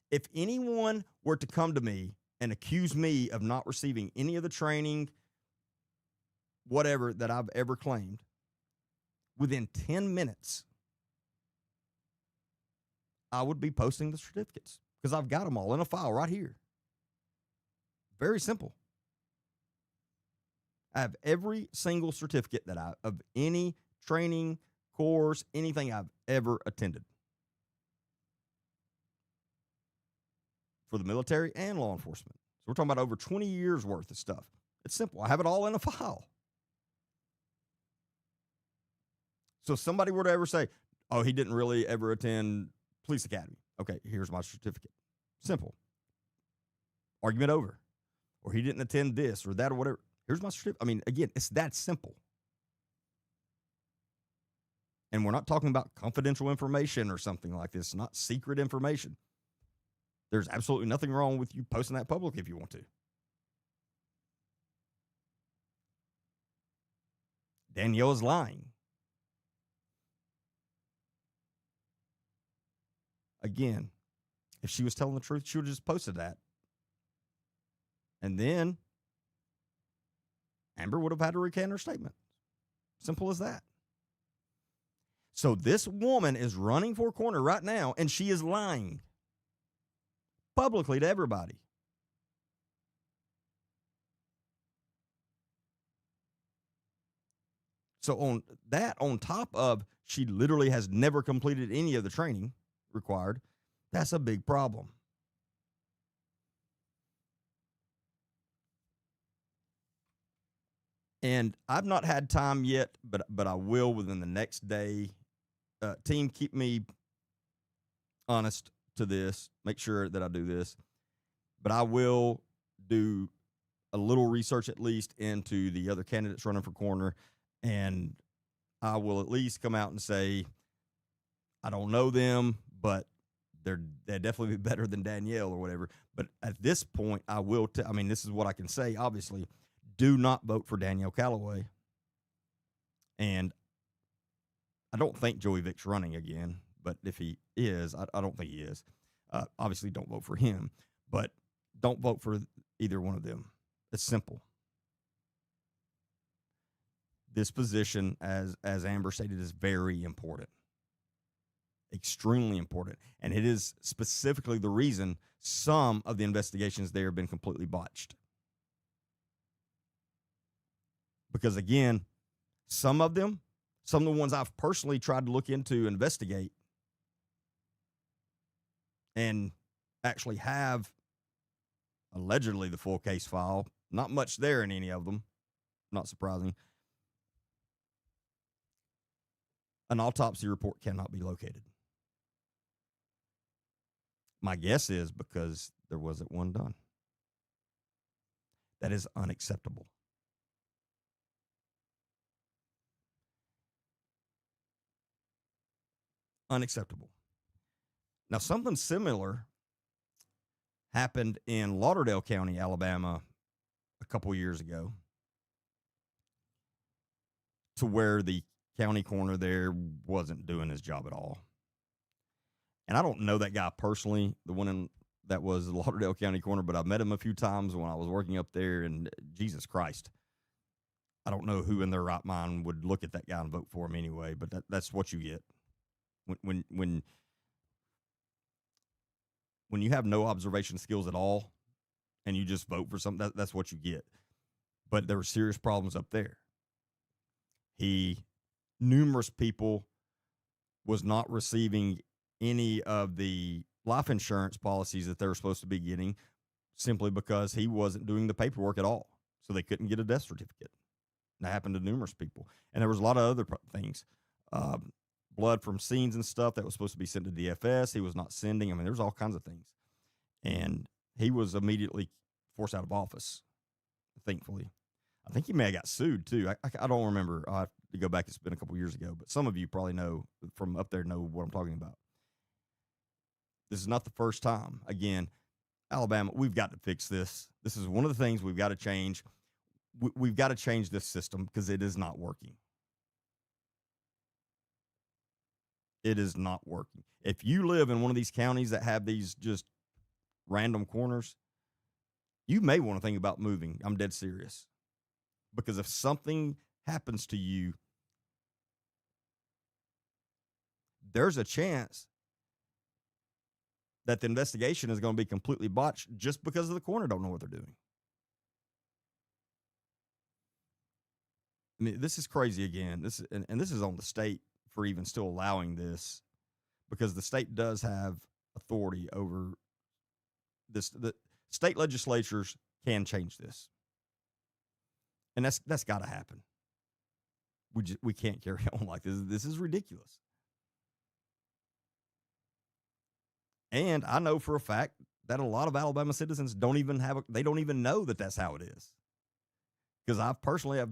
If anyone were to come to me and accuse me of not receiving any of the training, whatever, that I've ever claimed, within 10 minutes, I would be posting the certificates because I've got them all in a file right here. Very simple. I have every single certificate that of any training, course, anything I've ever attended for the military and law enforcement. So we're talking about over 20 years worth of stuff. It's simple. I have it all in a file. So if somebody were to ever say, oh, he didn't really ever attend police academy. Okay, here's my certificate. Simple. Argument over. Or he didn't attend this or that or whatever. Here's my certificate. I mean, again, it's that simple. And we're not talking about confidential information or something like this, not secret information. There's absolutely nothing wrong with you posting that public if you want to. Danielle is lying. Again, if she was telling the truth, she would have just posted that. And then Amber would have had to recant her statement. Simple as that. So this woman is running for coroner right now, and she is lying publicly to everybody. So on top of she literally has never completed any of the training required, that's a big problem. And I've not had time yet, but I will within the next day. Team, keep me honest to this. Make sure that I do this. But I will do a little research at least into the other candidates running for coroner, and I will at least come out and say, I don't know them, but they'd definitely be better than Danielle or whatever. But at this point, I will. I mean, this is what I can say. Obviously, do not vote for Danielle Calloway. And I don't think Joey Vick's running again, but if he is, I don't think he is. Obviously, don't vote for him, but don't vote for either one of them. It's simple. This position, as Amber stated, is very important. Extremely important. And it is specifically the reason some of the investigations there have been completely botched. Because, again, some of the ones I've personally tried to look into, investigate, and actually have allegedly the full case file. Not much there in any of them. Not surprising. An autopsy report cannot be located. My guess is because there wasn't one done. That is unacceptable. Unacceptable. Now, something similar happened in Lauderdale County, Alabama, a couple years ago, to where the county coroner there wasn't doing his job at all. And I don't know that guy personally, the one that was the Lauderdale County coroner, but I've met him a few times when I was working up there, and Jesus Christ, I don't know who in their right mind would look at that guy and vote for him anyway, but that's what you get. When you have no observation skills at all and you just vote for something, that's what you get. But there were serious problems up there. Numerous people was not receiving any of the life insurance policies that they were supposed to be getting simply because he wasn't doing the paperwork at all. So they couldn't get a death certificate. And that happened to numerous people. And there was a lot of other things. Blood from scenes and stuff that was supposed to be sent to DFS. He was not sending. I mean, there was all kinds of things. And he was immediately forced out of office, thankfully. I think he may have got sued, too. I don't remember. I'll have to go back. It's been a couple years ago. But some of you probably know from up there know what I'm talking about. This is not the first time. Again, Alabama, we've got to fix this. This is one of the things we've got to change. We've got to change this system because it is not working. It is not working. If you live in one of these counties that have these just random corners, you may want to think about moving. I'm dead serious. Because if something happens to you, there's a chance that the investigation is going to be completely botched just because of the coroner don't know what they're doing. I mean, this is crazy again. And this is on the state for even still allowing this, because the state does have authority over this. The state legislatures can change this, and that's got to happen. We can't carry on like this. This is ridiculous. And I know for a fact that a lot of Alabama citizens don't even know that that's how it is. Because I personally have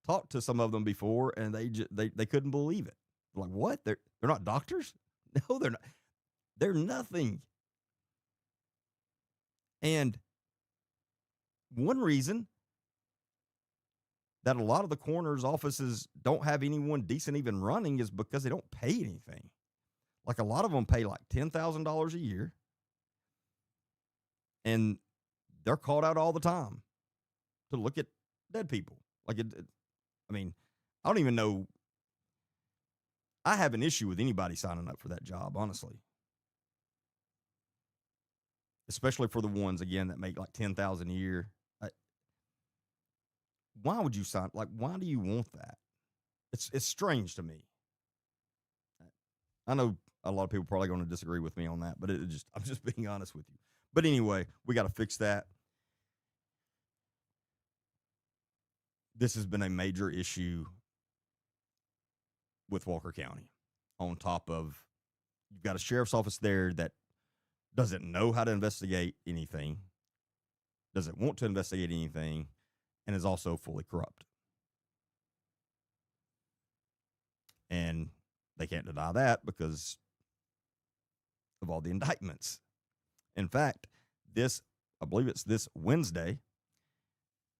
talked to some of them before, and they couldn't believe it. Like, what? They're not doctors? No, they're not. They're nothing. And one reason that a lot of the coroner's offices don't have anyone decent even running is because they don't pay anything. Like, a lot of them pay like $10,000 a year, and they're called out all the time to look at dead people. Like, I mean, I don't even know. I have an issue with anybody signing up for that job, honestly. Especially for the ones, again, that make like $10,000 a year. Why would you sign? Like, why do you want that? It's strange to me. I know a lot of people probably going to disagree with me on that, but I'm just being honest with you. But anyway, we got to fix that. This has been a major issue with Walker County. On top of, you've got a sheriff's office there that doesn't know how to investigate anything, doesn't want to investigate anything, and is also fully corrupt. And they can't deny that because of all the indictments. In fact, I believe it's this Wednesday,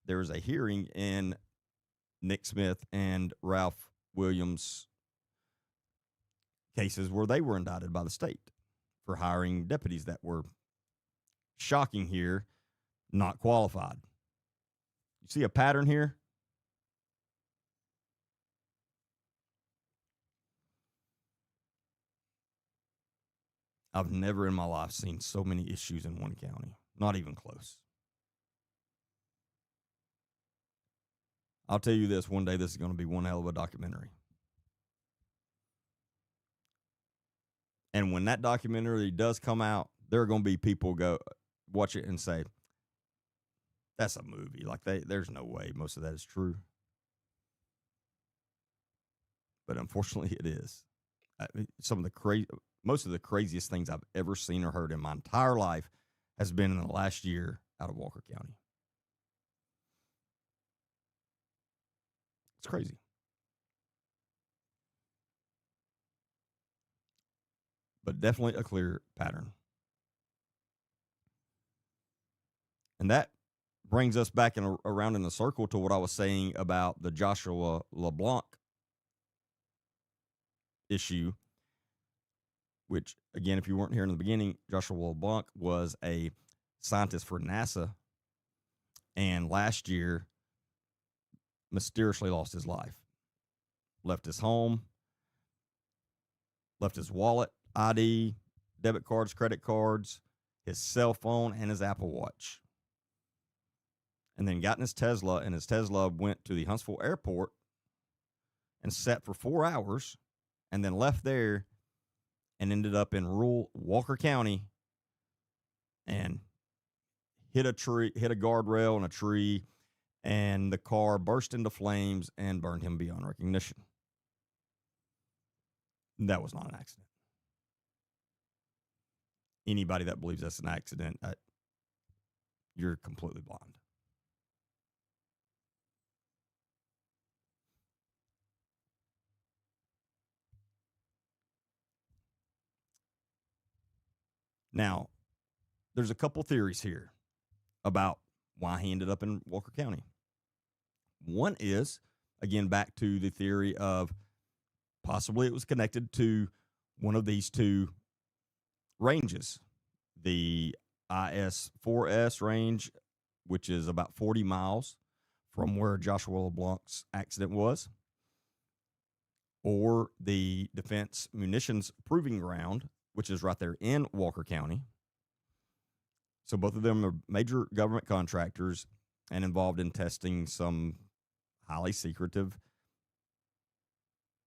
there is a hearing in Nick Smith and Ralph Williams cases where they were indicted by the state for hiring deputies that were, shocking here, not qualified. You see a pattern here? I've never in my life seen so many issues in one county. Not even close. I'll tell you this, one day this is going to be one hell of a documentary. And when that documentary does come out, there are going to be people go watch it and say, that's a movie. Like, there's no way most of that is true. But unfortunately, it is. Most of the craziest things I've ever seen or heard in my entire life has been in the last year out of Walker County. It's crazy. But definitely a clear pattern. And that brings us back around in a circle to what I was saying about the Joshua LeBlanc issue, which, again, if you weren't here in the beginning, Joshua LeBlanc was a scientist for NASA, and last year mysteriously lost his life. Left his home, left his wallet, ID, debit cards, credit cards, his cell phone, and his Apple Watch. And then got in his Tesla, and his Tesla went to the Huntsville airport and sat for 4 hours, and then left there and ended up in rural Walker County and hit a guardrail and a tree, and the car burst into flames and burned him beyond recognition. That was not an accident. Anybody that believes that's an accident, you're completely blind. Now, there's a couple theories here about why he ended up in Walker County. One is, again, back to the theory of possibly it was connected to one of these two ranges. The IS-4S range, which is about 40 miles from where Joshua LeBlanc's accident was, or the Defense Munitions Proving Ground, which is right there in Walker County. So both of them are major government contractors and involved in testing some highly secretive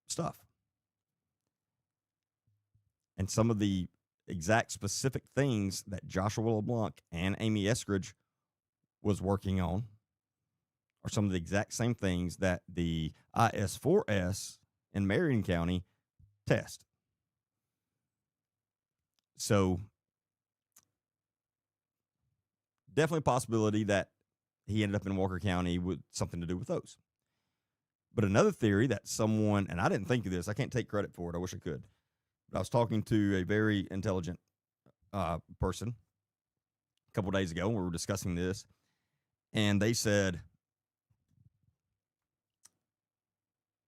stuff. And some of the exact specific things that Joshua LeBlanc and Amy Eskridge was working on are some of the exact same things that the IS4S in Marion County test. So definitely a possibility that he ended up in Walker County with something to do with those. But another theory that someone, and I didn't think of this, I can't take credit for it, I wish I could, but I was talking to a very intelligent person a couple days ago, and we were discussing this, and they said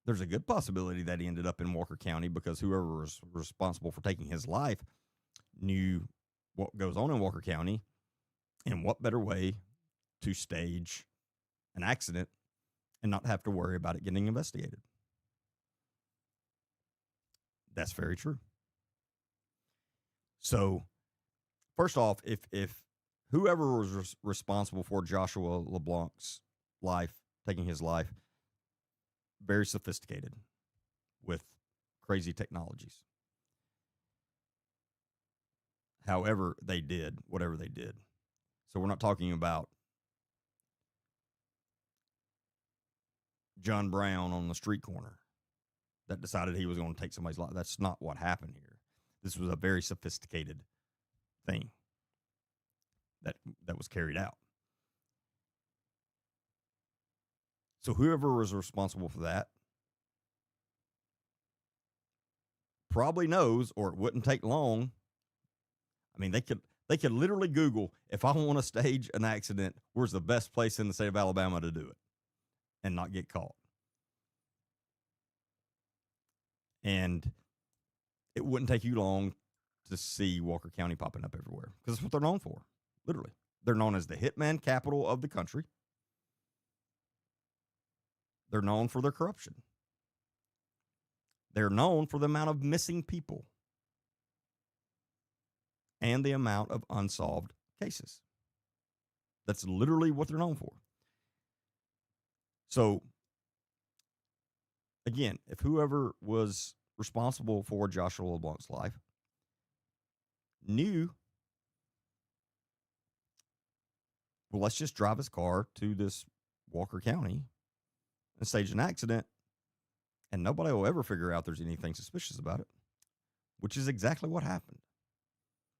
there's a good possibility that he ended up in Walker County because whoever was responsible for taking his life knew what goes on in Walker County, and what better way to stage an accident and not have to worry about it getting investigated. That's very true. So, first off, if whoever was responsible for Joshua LeBlanc's life, taking his life, very sophisticated with crazy technologies. However they did, whatever they did. So we're not talking about John Brown on the street corner that decided he was going to take somebody's life. That's not what happened here. This was a very sophisticated thing that was carried out. So whoever was responsible for that probably knows, or it wouldn't take long. I mean, they could literally Google, if I want to stage an accident, where's the best place in the state of Alabama to do it and not get caught? And it wouldn't take you long to see Walker County popping up everywhere because that's what they're known for, literally. They're known as the hitman capital of the country. They're known for their corruption. They're known for the amount of missing people and the amount of unsolved cases. That's literally what they're known for. So, again, if whoever was responsible for Joshua LeBlanc's life knew, well, let's just drive his car to this Walker County and stage an accident, and nobody will ever figure out there's anything suspicious about it, which is exactly what happened.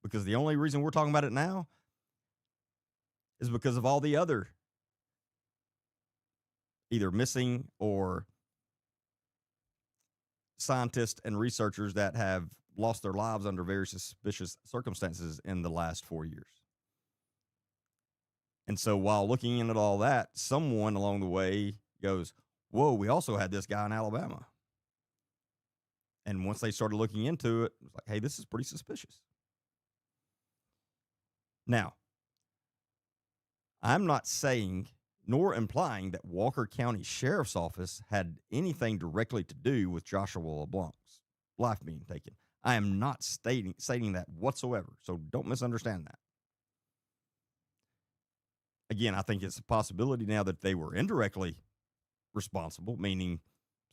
Because the only reason we're talking about it now is because of all the other either missing or scientists and researchers that have lost their lives under very suspicious circumstances in the last 4 years. And so while looking into all that, someone along the way goes, whoa, we also had this guy in Alabama. And once they started looking into it, it was like, hey, this is pretty suspicious. Now, I'm not saying nor implying that Walker County Sheriff's Office had anything directly to do with Joshua LeBlanc's life being taken. I am not stating that whatsoever, so don't misunderstand that. Again, I think it's a possibility now that they were indirectly responsible, meaning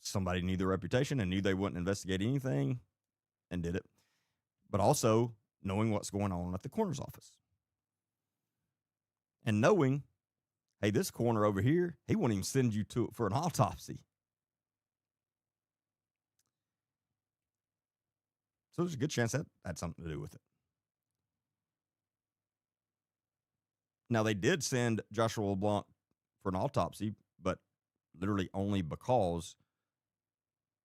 somebody knew their reputation and knew they wouldn't investigate anything and did it, but also knowing what's going on at the coroner's office. And knowing, hey, this coroner over here, he won't even send you to for an autopsy. So there's a good chance that had something to do with it. Now, they did send Joshua LeBlanc for an autopsy, but literally only because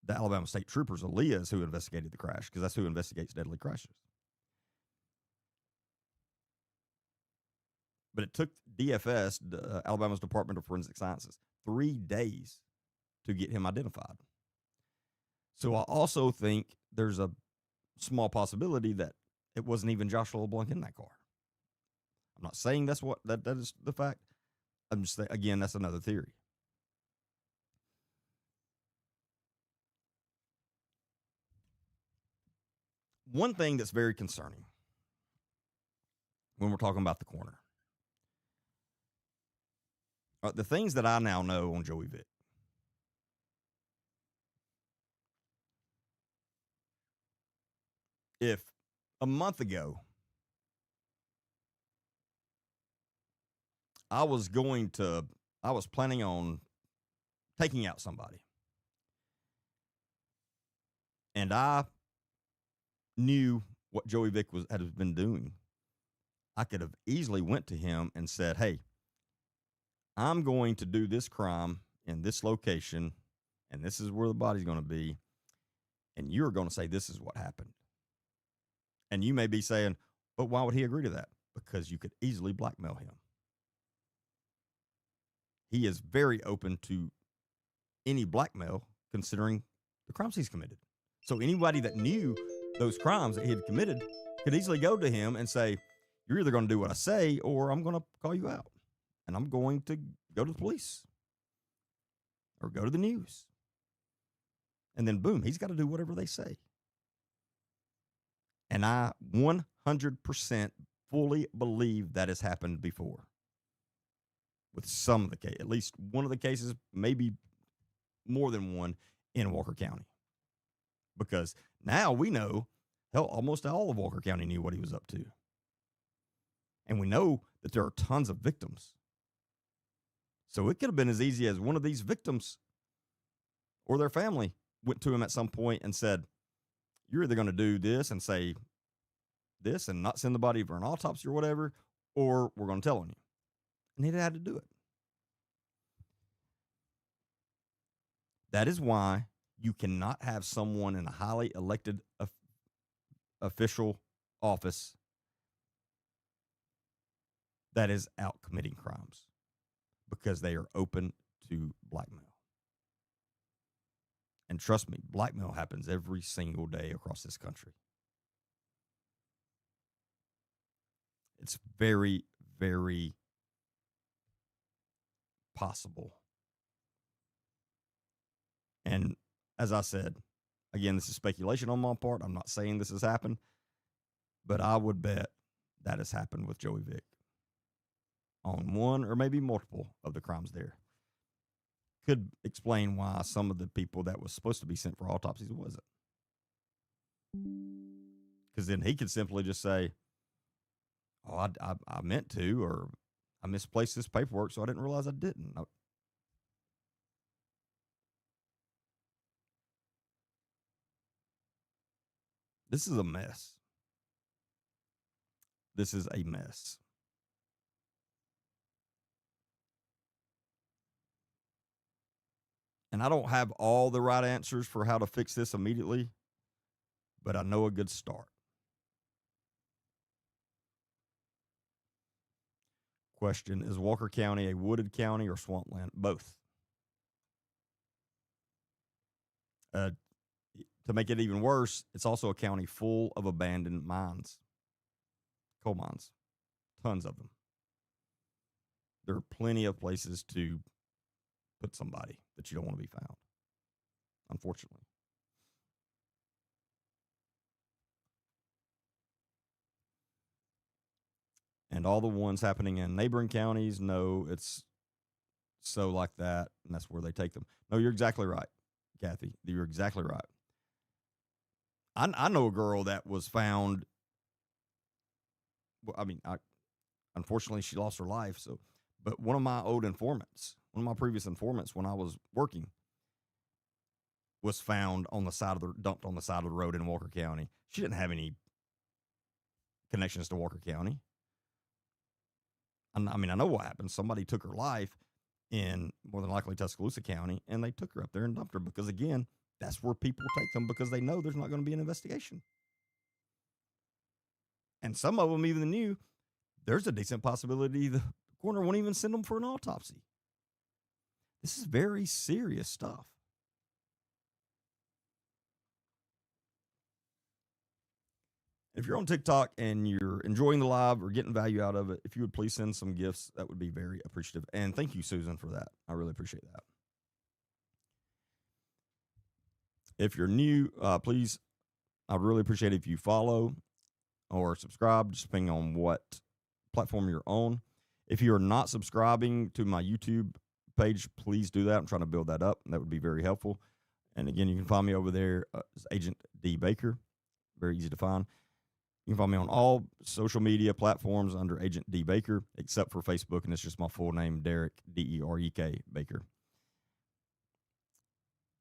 the Alabama State Troopers, Aaliyah, is who investigated the crash, because that's who investigates deadly crashes. But it took DFS, Alabama's Department of Forensic Sciences, 3 days to get him identified. So I also think there's a small possibility that it wasn't even Joshua LeBlanc in that car. I'm not saying that is the fact. I'm just saying, again, that's another theory. one thing that's very concerning when we're talking about the coroner, the things that I now know on Joey Vick. If a month ago I was planning on taking out somebody, and I knew what Joey Vick had been doing, I could have easily went to him and said, "Hey, I'm going to do this crime in this location, and this is where the body's going to be, and you're going to say this is what happened." And you may be saying, "But why would he agree to that?" Because you could easily blackmail him. He is very open to any blackmail considering the crimes he's committed. So anybody that knew those crimes that he had committed could easily go to him and say, "You're either going to do what I say or I'm going to call you out. And I'm going to go to the police or go to the news." And then boom, he's got to do whatever they say. And I 100% fully believe that has happened before. With some of the cases, at least one of the cases, maybe more than one in Walker County. Because now we know, hell, almost all of Walker County knew what he was up to. And we know that there are tons of victims. So it could have been as easy as one of these victims or their family went to him at some point and said, "You're either going to do this and say this and not send the body for an autopsy or whatever, or we're going to tell on you." And he had to do it. That is why you cannot have someone in a highly elected official office that is out committing crimes, because they are open to blackmail. And trust me, blackmail happens every single day across this country. It's very, very possible. And as I said, again, this is speculation on my part. I'm not saying this has happened, but I would bet that has happened with Joey Vick on one or maybe multiple of the crimes there. Could explain why some of the people that was supposed to be sent for autopsies wasn't. Because then he could simply just say, "Oh, I meant to," or "I misplaced this paperwork, so I didn't realize I didn't." This is a mess. This is a mess. And I don't have all the right answers for how to fix this immediately, but I know a good start. Question: is Walker County a wooded county or swampland? Both. To make it even worse, it's also a county full of abandoned mines, coal mines, tons of them. There are plenty of places to put somebody that you don't want to be found, unfortunately. And all the ones happening in neighboring counties, no, it's so like that, and that's where they take them. No, you're exactly right, Kathy. You're exactly right. I know a girl that was found. Well, I mean, unfortunately, she lost her life. So, but one of my previous informants, when I was working, was found dumped on the side of the road in Walker County. She didn't have any connections to Walker County. I mean, I know what happened. Somebody took her life in more than likely Tuscaloosa County, and they took her up there and dumped her because, again, that's where people take them because they know there's not going to be an investigation. And some of them even knew there's a decent possibility the coroner won't even send them for an autopsy. This is very serious stuff. If you're on TikTok and you're enjoying the live or getting value out of it, if you would please send some gifts, that would be very appreciative. And thank you, Susan, for that. I really appreciate that. If you're new, please I'd really appreciate it if you follow or subscribe, just depending on what platform you're on. If you are not subscribing to my YouTube page, please do that. I'm trying to build that up. That would be very helpful. And again, you can find me over there as Agent D Baker. Very easy to find. You can find me on all social media platforms under Agent D Baker, except for Facebook, and it's just my full name, Derek, Derek Baker.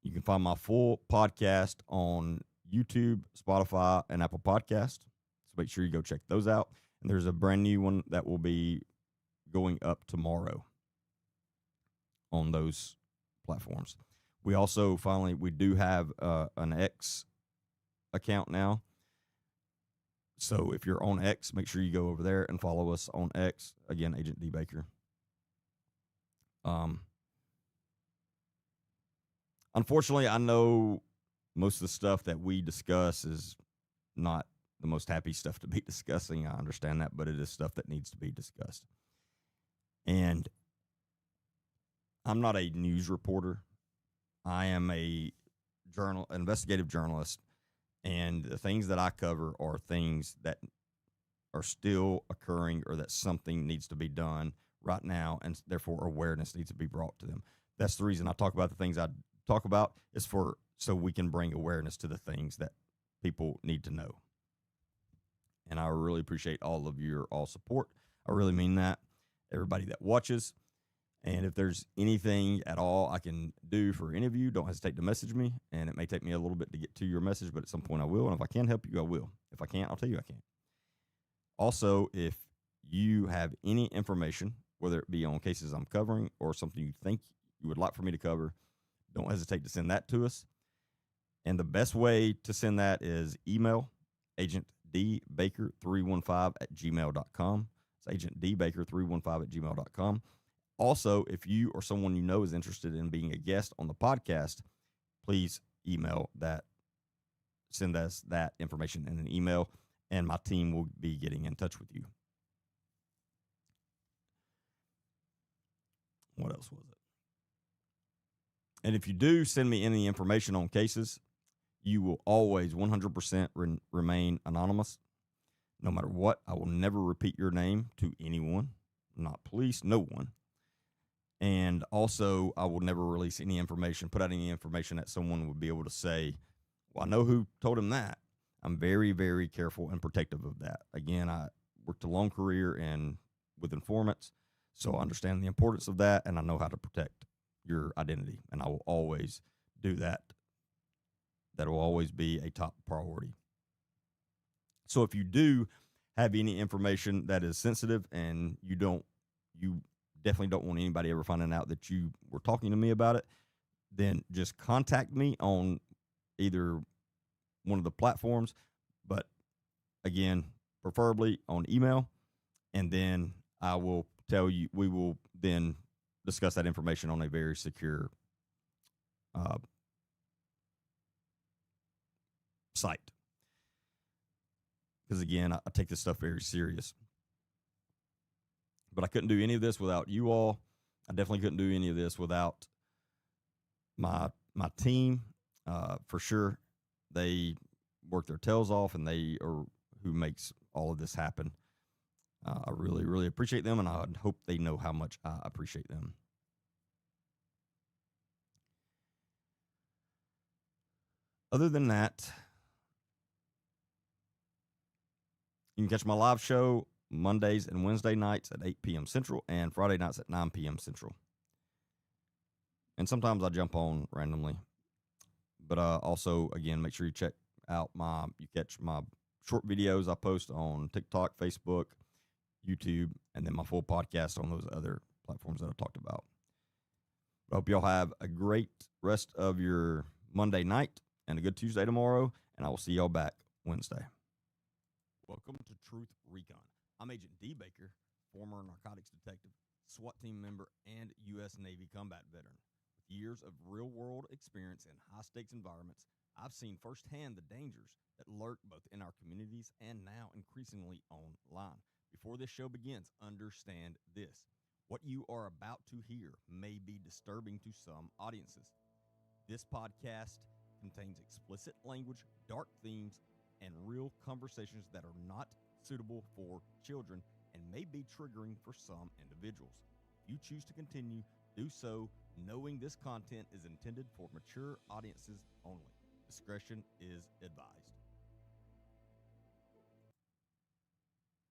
You can find my full podcast on YouTube, Spotify, and Apple Podcasts. So make sure you go check those out. And there's a brand new one that will be going up tomorrow on those platforms. We also we do have an X account now. So if you're on X, make sure you go over there and follow us on X. Again, Agent D Baker. Unfortunately, I know most of the stuff that we discuss is not the most happy stuff to be discussing. I understand that, but it is stuff that needs to be discussed. And I'm not a news reporter. I am a investigative journalist, and the things that I cover are things that are still occurring or that something needs to be done right now, and therefore awareness needs to be brought to them. That's the reason I talk about the things I talk about, is so we can bring awareness to the things that people need to know. And I really appreciate all of your support. I really mean that. Everybody that watches. And if there's anything at all I can do for any of you, don't hesitate to message me. And it may take me a little bit to get to your message, but at some point I will. And if I can help you, I will. If I can't, I'll tell you I can't. Also, if you have any information, whether it be on cases I'm covering or something you think you would like for me to cover, don't hesitate to send that to us. And the best way to send that is email agentdbaker315@gmail.com. It's agentdbaker315@gmail.com. Also, if you or someone you know is interested in being a guest on the podcast, please send us that information in an email, and my team will be getting in touch with you. What else was it? And if you do send me any information on cases, you will always 100% remain anonymous. No matter what, I will never repeat your name to anyone, not police, no one. And also, I will never release any information, put out any information that someone would be able to say, well, I know who told him that. I'm very, very careful and protective of that. Again, I worked a long career with informants, so I understand the importance of that, and I know how to protect your identity, and I will always do that. That will always be a top priority. So if you do have any information that is sensitive and you definitely don't want anybody ever finding out that you were talking to me about it, then just contact me on either one of the platforms, but again, preferably on email, and then I will tell you, we will then discuss that information on a very secure site. Because again, I take this stuff very serious. But I couldn't do any of this without you all. I definitely couldn't do any of this without my team. For sure, they work their tails off, and they are who makes all of this happen. I really, really appreciate them, and I hope they know how much I appreciate them. Other than that, you can catch my live show Mondays and Wednesday nights at 8 p.m. Central and Friday nights at 9 p.m. Central. And sometimes I jump on randomly. But also, again, make sure you catch my short videos I post on TikTok, Facebook, YouTube, and then my full podcast on those other platforms that I talked about. I hope y'all have a great rest of your Monday night and a good Tuesday tomorrow, and I will see y'all back Wednesday. Welcome to Truth Recon. I'm Agent D Baker, former narcotics detective, SWAT team member, and U.S. Navy combat veteran. With years of real-world experience in high-stakes environments, I've seen firsthand the dangers that lurk both in our communities and now increasingly online. Before this show begins, understand this. What you are about to hear may be disturbing to some audiences. This podcast contains explicit language, dark themes, and real conversations that are not suitable for children and may be triggering for some individuals. If you choose to continue, do so knowing this content is intended for mature audiences only. Discretion is advised.